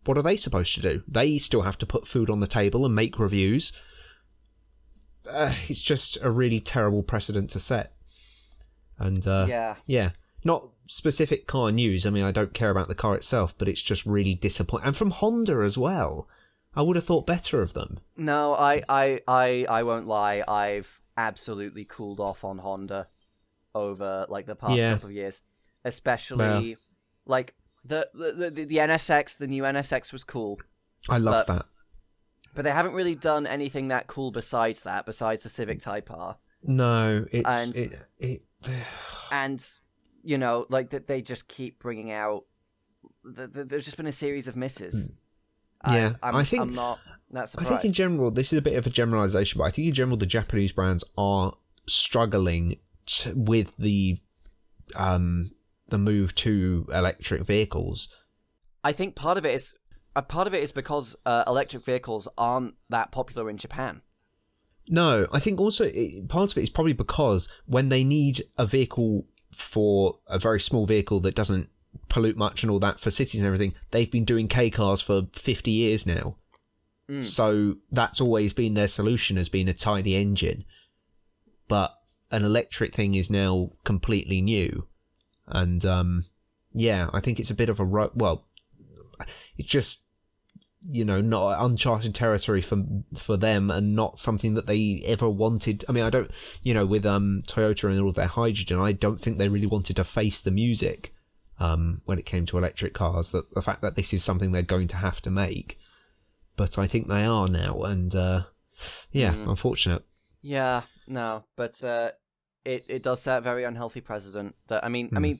S2: what are they supposed to do? They still have to put food on the table and make reviews. It's just a really terrible precedent to set. And not specific car news. I mean, I don't care about the car itself, but it's just really disappointing. And from Honda as well. I would have thought better of them.
S1: No, I won't lie. I've absolutely cooled off on Honda over like the past couple of years, especially like the NSX. The new NSX was cool.
S2: I love that.
S1: But they haven't really done anything that cool besides the Civic Type R.
S2: No,
S1: and like that they just keep bringing out. There's just been a series of misses.
S2: Yeah,
S1: I'm not that surprised.
S2: I think in general, this is a bit of a generalization, but I think in general the Japanese brands are struggling with the move to electric vehicles.
S1: I think part of it is because electric vehicles aren't that popular in Japan.
S2: No, I think also part of it is probably because when they need a vehicle for a very small vehicle that doesn't pollute much and all that for cities and everything, they've been doing K cars for 50 years now. So that's always been their solution, has been a tiny engine. But an electric thing is now completely new. And I think it's a bit of it's just, not uncharted territory for them, and not something that they ever wanted. I mean, I don't, with Toyota and all of their hydrogen, I don't think they really wanted to face the music when it came to electric cars, that the fact that this is something they're going to have to make. But I think they are now, and unfortunate. Yeah,
S1: no, but it does set a very unhealthy precedent. That I mean,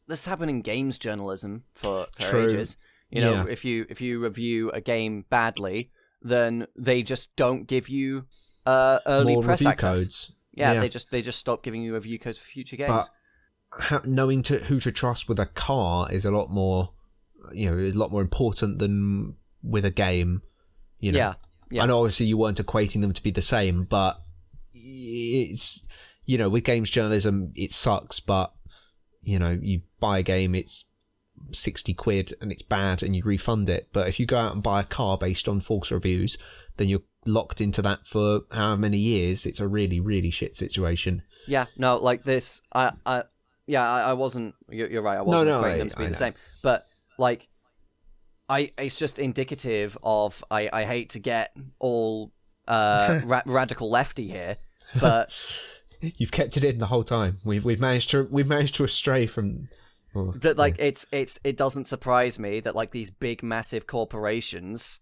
S1: this happened in games journalism for ages. If you review a game badly, then they just don't give you early
S2: more
S1: press
S2: review
S1: access.
S2: Codes.
S1: Yeah, they just stop giving you review codes for future games.
S2: But knowing who to trust with a car is a lot more important than with a game. Yeah. I know obviously you weren't equating them to be the same, but it's with games journalism it sucks, but you buy a game, it's 60 quid and it's bad and you refund it. But if you go out and buy a car based on false reviews, then you're locked into that for however many years. It's a really, really shit situation.
S1: Yeah, no, like this, I wasn't, you're right, I wasn't equating them to be the same. But, like, it's just indicative of, I hate to get all radical lefty here, but...
S2: You've kept it in the whole time. We've managed to astray from...
S1: that like it doesn't surprise me that like these big massive corporations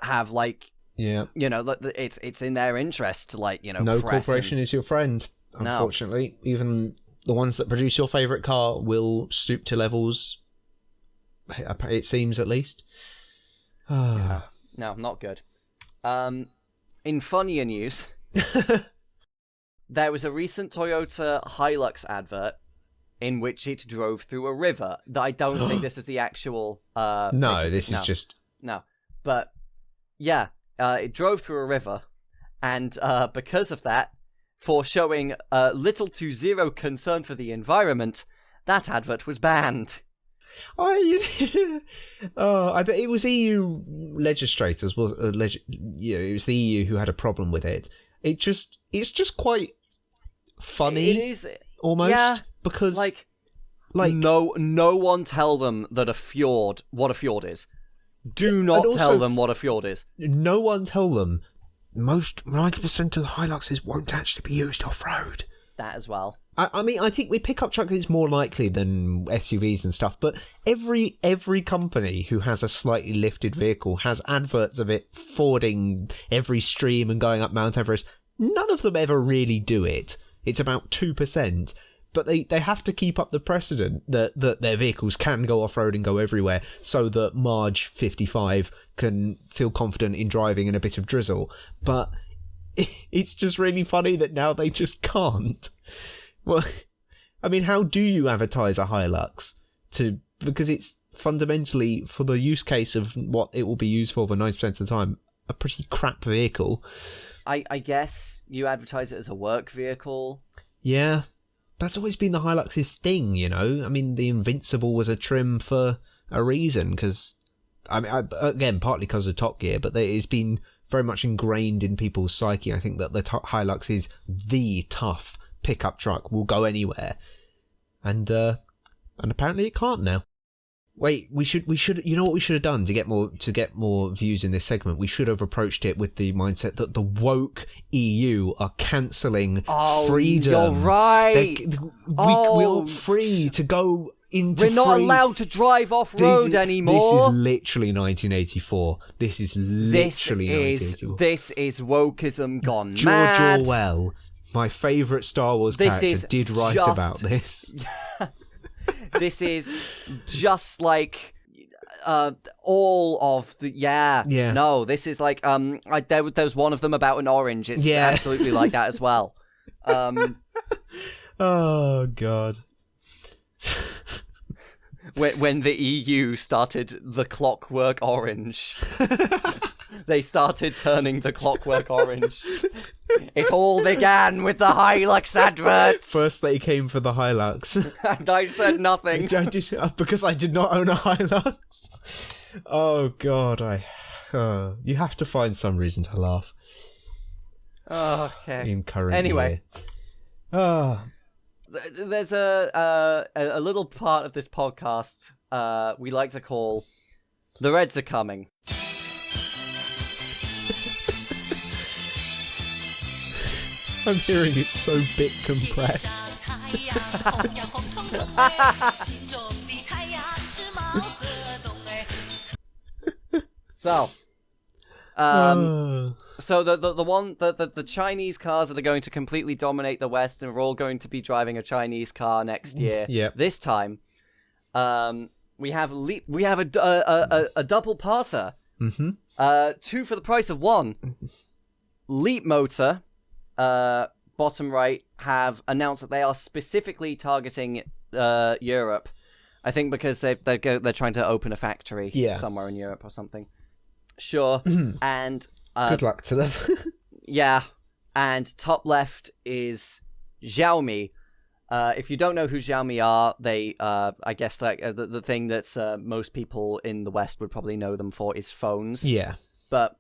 S1: have like it's in their interest to like
S2: no corporation is your friend, unfortunately. No. Even the ones that produce your favorite car will stoop to levels, it seems, at least.
S1: No, not good. In funnier news, there was a recent Toyota Hilux advert in which it drove through a river. That I don't think this is the actual...
S2: is just...
S1: No. But, yeah, it drove through a river, and because of that, for showing little to zero concern for the environment, that advert was banned.
S2: I bet it was EU legislators. It was the EU who had a problem with it. It's just quite funny.
S1: It is
S2: almost,
S1: yeah,
S2: because
S1: like no one tell them that what a fjord is. Do not
S2: also,
S1: tell them what a fjord is.
S2: No one tell them 90% of the Hiluxes won't actually be used off-road.
S1: That as well.
S2: I mean, I think with pickup truck it's more likely than SUVs and stuff, but every company who has a slightly lifted vehicle has adverts of it fording every stream and going up Mount Everest. None of them ever really do it. It's about 2%, but they have to keep up the precedent that their vehicles can go off-road and go everywhere, so that Marge 55 can feel confident in driving in a bit of drizzle. But it's just really funny that now they just can't. Well, I mean, how do you advertise a Hilux? Because it's fundamentally, for the use case of what it will be used for 90% of the time, a pretty crap vehicle.
S1: I guess you advertise it as a work vehicle.
S2: Yeah, that's always been the Hilux's thing, you know? I mean, the Invincible was a trim for a reason, because, I mean, again, partly because of Top Gear, but it's been very much ingrained in people's psyche. I think that the Hilux is the tough pickup truck, will go anywhere, and apparently it can't now. Wait, we should you know what we should have done to get more views in this segment? We should have approached it with the mindset that the woke EU are cancelling freedom.
S1: You're right.
S2: We're free to go into.
S1: We're not allowed to drive off road anymore.
S2: This is literally 1984. This is 1984.
S1: This is wokeism gone
S2: George
S1: mad.
S2: Orwell, my favourite Star Wars character, did write about this.
S1: This is just like all of the No, this is like there was one of them about an orange. It's absolutely like that as well.
S2: Oh god.
S1: When the EU started the Clockwork Orange, they started turning the Clockwork Orange. It all began with the Hilux adverts.
S2: First they came for the Hilux.
S1: And I said nothing.
S2: Because I did not own a Hilux. Oh god, you have to find some reason to laugh.
S1: Okay.
S2: In current
S1: anyway.
S2: year.
S1: There's a little part of this podcast we like to call The Reds Are Coming.
S2: I'm hearing it so bit compressed.
S1: So the Chinese cars that are going to completely dominate the West, and we're all going to be driving a Chinese car next year.
S2: Yep.
S1: This time, we have a double passer.
S2: Mm-hmm.
S1: 2 for the price of 1. Leap Motor, bottom right, have announced that they are specifically targeting Europe. I think because they're trying to open a factory somewhere in Europe or something. Sure. And
S2: good luck to them.
S1: Yeah. And top left is Xiaomi. If you don't know who Xiaomi are, they I guess like the thing that most people in the West would probably know them for is phones.
S2: Yeah.
S1: But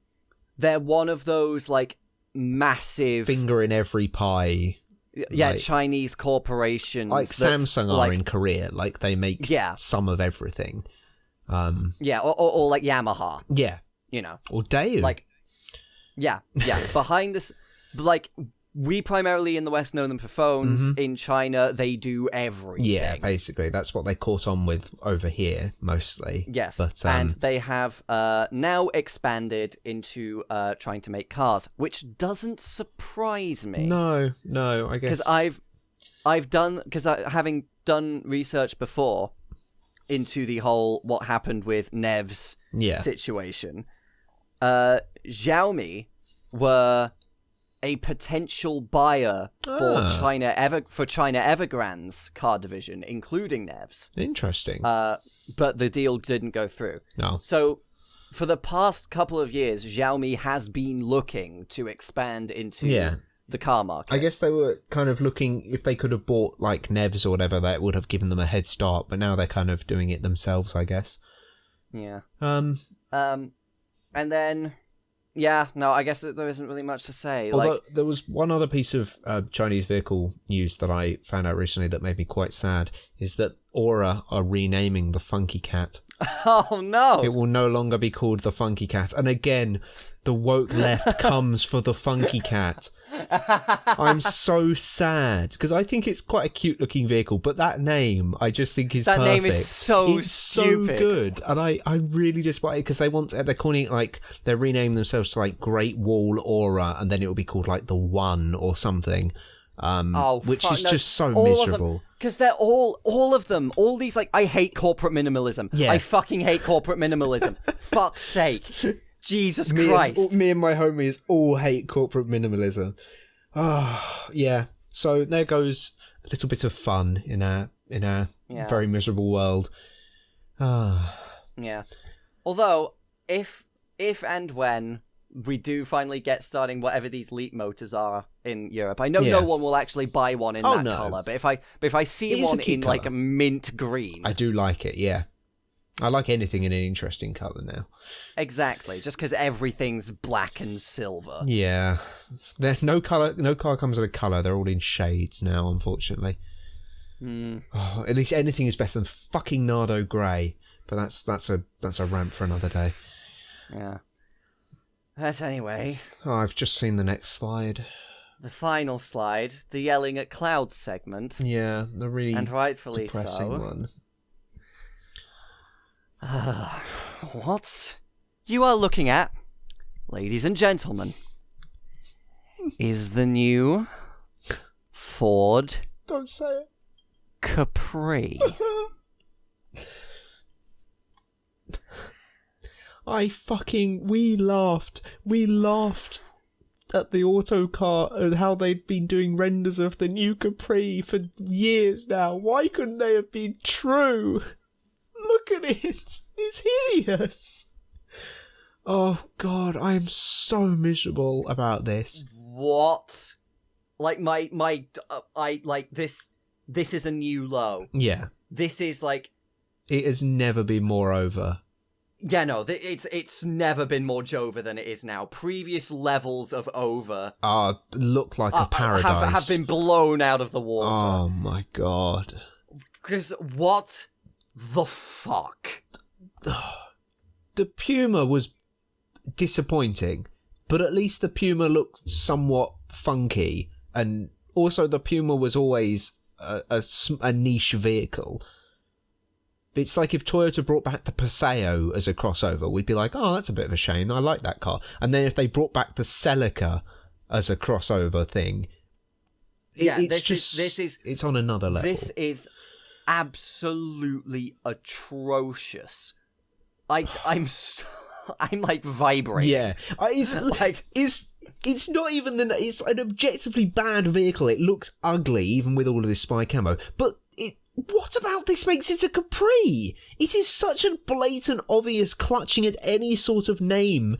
S1: they're one of those like massive
S2: finger in every pie.
S1: Yeah, like, Chinese corporations
S2: like Samsung are in Korea. Like they make some of everything.
S1: Yeah, or like Yamaha.
S2: Yeah.
S1: You know.
S2: Or Daewoo.
S1: Like yeah. Behind this, like, we primarily in the West know them for phones.
S2: Mm-hmm.
S1: In China, they do everything.
S2: Yeah, basically. That's what they caught on with over here, mostly.
S1: Yes,
S2: but,
S1: and they have now expanded into trying to make cars, which doesn't surprise me.
S2: No, I guess.
S1: Because having done research before into the whole what happened with NEVS situation, Xiaomi were a potential buyer for China Evergrande's car division, including NEVS.
S2: Interesting.
S1: But the deal didn't go through.
S2: No.
S1: So for the past couple of years, Xiaomi has been looking to expand into the car market.
S2: I guess they were kind of looking, if they could have bought like NEVS or whatever, that would have given them a head start, but now they're kind of doing it themselves, I guess.
S1: Yeah.
S2: And
S1: then Yeah, no, I guess there isn't really much to say.
S2: Although there was one other piece of Chinese vehicle news that I found out recently that made me quite sad, is that Aura are renaming the Funky Cat.
S1: Oh, no!
S2: It will no longer be called the Funky Cat. And again, the woke left comes for the Funky Cat. I'm so sad, because I think it's quite a cute-looking vehicle, but that name, I just think is perfect.
S1: That name is so
S2: it's
S1: stupid.
S2: So good, and I really despise it, because they're calling it, like, they're renaming themselves to, like, Great Wall Aura, and then it will be called, like, the One or something, which is just so miserable.
S1: Because they're all of them, all these, like, I hate corporate minimalism.
S2: Yeah.
S1: I fucking hate corporate minimalism. Fuck's sake. Jesus Christ.
S2: Me and my homies all hate corporate minimalism. Oh, yeah. So there goes a little bit of fun in our very miserable world.
S1: Yeah. Although, if and when we do finally get starting whatever these Leap motors are in Europe, I know no one will actually buy one in that colour, but if I see one in
S2: colour.
S1: like a mint green,
S2: I do like it. Yeah. I like anything in an interesting colour now.
S1: Exactly, just because everything's black and silver.
S2: Yeah, there's no car comes in a colour. They're all in shades now, unfortunately. Oh, at least anything is better than fucking Nardo Grey, but that's a rant for another day.
S1: Yeah. But anyway,
S2: I've just seen the next slide.
S1: The final slide, the yelling at clouds segment.
S2: Yeah, the really
S1: and rightfully
S2: depressing
S1: so.
S2: one.
S1: What you are looking at, ladies and gentlemen, is the new Ford
S2: Don't say it.
S1: Capri.
S2: We laughed at the autocar and how they'd been doing renders of the new Capri for years now. Why couldn't they have been true? Look at it. It's hideous. Oh, God, I am so miserable about this.
S1: What? Like, this is a new low.
S2: Yeah.
S1: This is, like...
S2: It has never been more over.
S1: Yeah, no, it's never been more Jova than it is now. Previous levels of over...
S2: look like a paradise.
S1: Have been blown out of the water.
S2: Oh, my God.
S1: Because what the fuck?
S2: The Puma was disappointing, but at least the Puma looked somewhat funky, and also the Puma was always a niche vehicle. It's like if Toyota brought back the Paseo as a crossover, we'd be like, oh, that's a bit of a shame, I like that car. And then if they brought back the Celica as a crossover thing, it's on another level.
S1: This is absolutely atrocious. I'm like vibrating.
S2: Yeah, it's like it's not even it's an objectively bad vehicle. It looks ugly even with all of this spy camo. But what about this makes it a Capri? It is such a blatant, obvious clutching at any sort of name.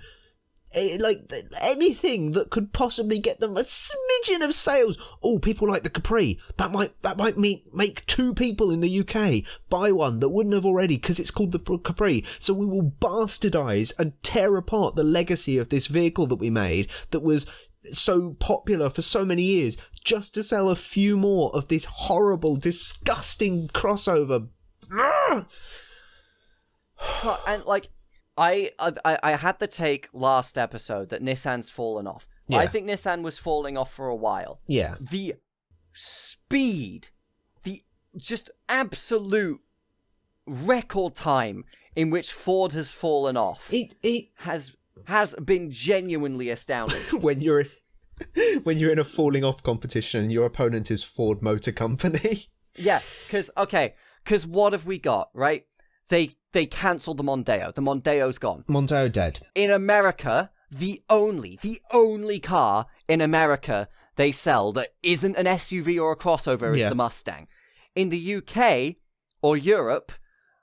S2: Like anything that could possibly get them a smidgen of sales. Oh, people like the Capri. That might make two people in the UK buy one that wouldn't have already because it's called the Capri. So we will bastardize and tear apart the legacy of this vehicle that we made that was so popular for so many years just to sell a few more of this horrible, disgusting crossover.
S1: And like, I had the take last episode that Nissan's fallen off.
S2: Yeah.
S1: I think Nissan was falling off for a while.
S2: Yeah.
S1: The speed, the just absolute record time in which Ford has fallen off
S2: It
S1: has been genuinely astounding.
S2: when you're in a falling off competition and your opponent is Ford Motor Company.
S1: Yeah, because what have we got, right? They cancelled the Mondeo. The Mondeo's gone.
S2: Mondeo dead.
S1: In America, the only car in America they sell that isn't an SUV or a crossover is the Mustang. In the UK or Europe,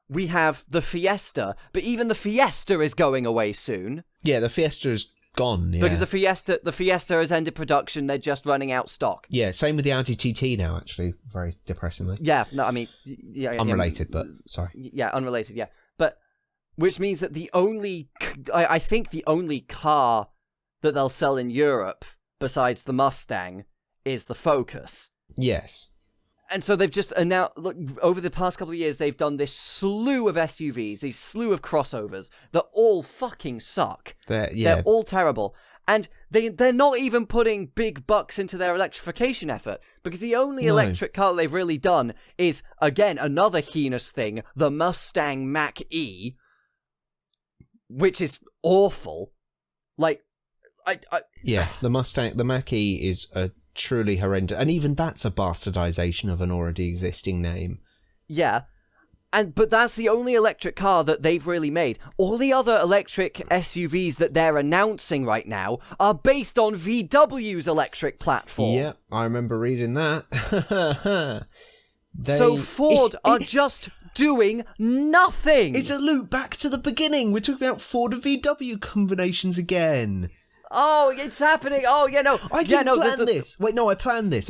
S1: we have the Fiesta, but even the Fiesta is going away soon.
S2: Yeah, the Fiesta is gone. Yeah.
S1: Because the Fiesta has ended production. They're just running out stock.
S2: Yeah, same with the Audi TT now, actually, very depressingly.
S1: Yeah, no, I mean... Yeah,
S2: unrelated, but sorry.
S1: Yeah, unrelated, yeah. But, which means that I think the only car that they'll sell in Europe, besides the Mustang, is the Focus.
S2: Yes.
S1: And so they've just announced, look, over the past couple of years, they've done this slew of SUVs, these slew of crossovers that all fucking suck. They're all terrible. And they're not even putting big bucks into their electrification effort, because the only electric car they've really done is, again, another heinous thing, the Mustang Mach-E, which is awful. Like,
S2: the Mach-E is a truly horrendous, and even that's a bastardization of an already existing name.
S1: Yeah. But that's the only electric car that they've really made. All the other electric SUVs that they're announcing right now are based on VW's electric platform.
S2: Yeah, I remember reading that.
S1: So Ford are just doing nothing.
S2: It's a loop back to the beginning. We're talking about Ford and VW combinations again.
S1: Oh, it's happening. Oh, yeah, no.
S2: I didn't plan this. Wait, no, I planned this.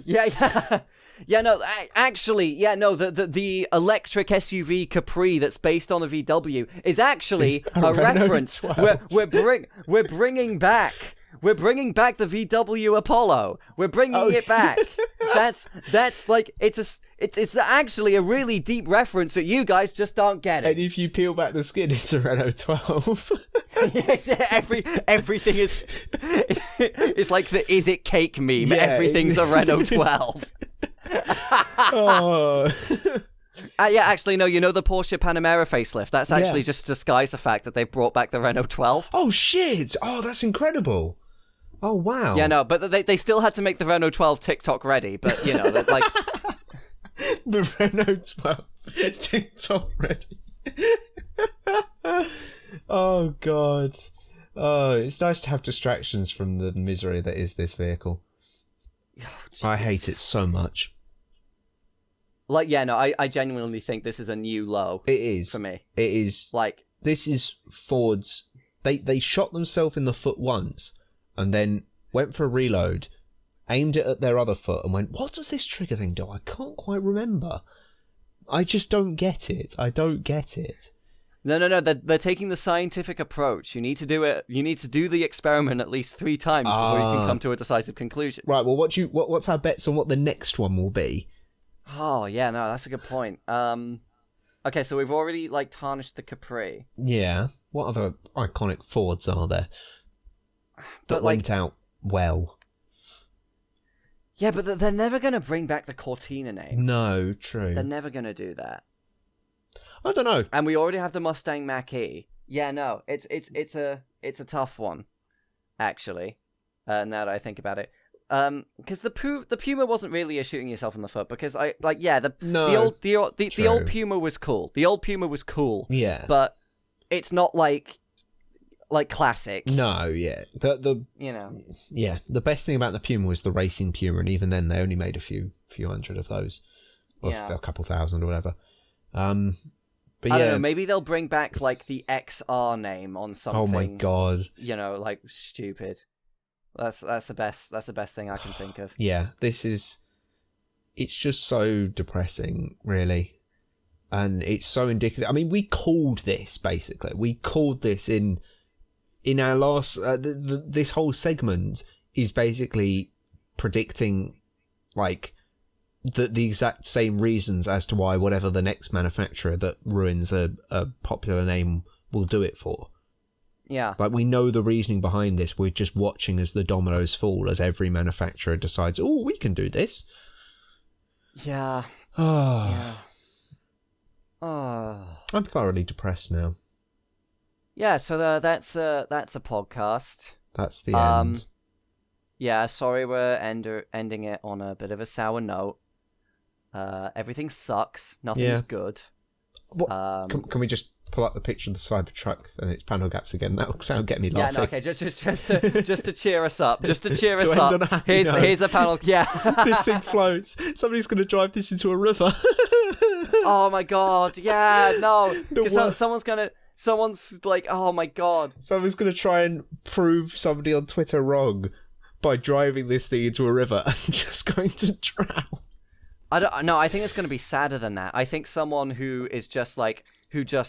S1: Yeah. Yeah, no, actually, the electric SUV Capri that's based on a VW is actually a reference. We're bringing back the VW Apollo. We're bringing it back. That's like it's actually a really deep reference that you guys just aren't getting.
S2: And if you peel back the skin, it's a Renault 12.
S1: Yes, everything is. It's like the "Is it cake" meme.
S2: Yeah,
S1: Everything's a Renault 12.
S2: Oh.
S1: Yeah, actually, no, you know the Porsche Panamera facelift? That's actually just to disguise the fact that they've brought back the Renault 12.
S2: Oh, shit! Oh, that's incredible. Oh, wow.
S1: Yeah, no, but they still had to make the Renault 12 TikTok ready, but, you know, like...
S2: The Renault 12 TikTok ready. Oh, God. Oh, it's nice to have distractions from the misery that is this vehicle. Oh, I hate it so much.
S1: Like, yeah, no, I genuinely think this is a new low.
S2: It is.
S1: For me.
S2: It is.
S1: Like...
S2: This is Ford's... They shot themselves in the foot once, and then went for a reload, aimed it at their other foot, and went, what does this trigger thing do? I can't quite remember. I just don't get it. I don't get it.
S1: No. They're taking the scientific approach. You need to do it. You need to do the experiment at least 3 times before you can come to a decisive conclusion.
S2: Right. Well, what's our bets on what the next one will be?
S1: Oh yeah, no, that's a good point. Okay, so we've already like tarnished the Capri.
S2: Yeah. What other iconic Fords are there that went out well?
S1: Yeah, but they're never going to bring back the Cortina name.
S2: No, true.
S1: They're never going to do that.
S2: I don't know.
S1: And we already have the Mustang Mach-E. Yeah, no, it's a tough one, actually. Now that I think about it, because the Puma wasn't really a shooting yourself in the foot, because the old Puma was cool. The old Puma was cool.
S2: Yeah,
S1: but it's not like classic.
S2: No, yeah. The
S1: you know.
S2: Yeah, the best thing about the Puma was the racing Puma, and even then they only made a few hundred of those, or a couple thousand or whatever. But
S1: I don't know, maybe they'll bring back like the XR name on something.
S2: Oh my god.
S1: You know, like stupid. That's the best thing I can think of.
S2: Yeah, it's just so depressing, really. And it's so indicative. I mean, we called this basically. We called this in our last this whole segment is basically predicting like the exact same reasons as to why whatever the next manufacturer that ruins a popular name will do it for.
S1: Yeah.
S2: Like, we know the reasoning behind this. We're just watching as the dominoes fall, as every manufacturer decides, oh, we can do this.
S1: Yeah.
S2: Oh.
S1: Yeah. Oh.
S2: I'm thoroughly depressed now.
S1: Yeah, so that's a podcast.
S2: That's the end.
S1: Yeah, sorry we're ending it on a bit of a sour note. Everything sucks. Nothing's good.
S2: What? Can we just pull up the picture of the Cybertruck and its panel gaps again? That'll get me laughing.
S1: Yeah, no, okay, just to cheer us up. Just to cheer us
S2: end
S1: up.
S2: on a happy note.
S1: Here's a panel. Yeah.
S2: This thing floats. Somebody's going to drive this into a river.
S1: Oh my god. Yeah, no. Because someone's like, oh my god.
S2: Someone's going to try and prove somebody on Twitter wrong by driving this thing into a river and just going to drown.
S1: I don't. No, I think it's going to be sadder than that. I think someone who just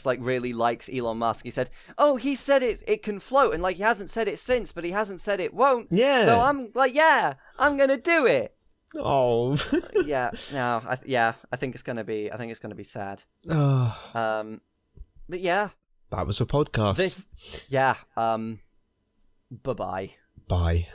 S1: really likes Elon Musk. He said, "Oh, he said it can float," and like he hasn't said it since, but he hasn't said it won't.
S2: Yeah.
S1: So I'm like, yeah, I'm gonna do it.
S2: Oh.
S1: Yeah. No. I think it's gonna be. I think it's gonna be sad.
S2: Oh.
S1: But yeah.
S2: That was a podcast.
S1: Yeah. Bye-bye.
S2: Bye.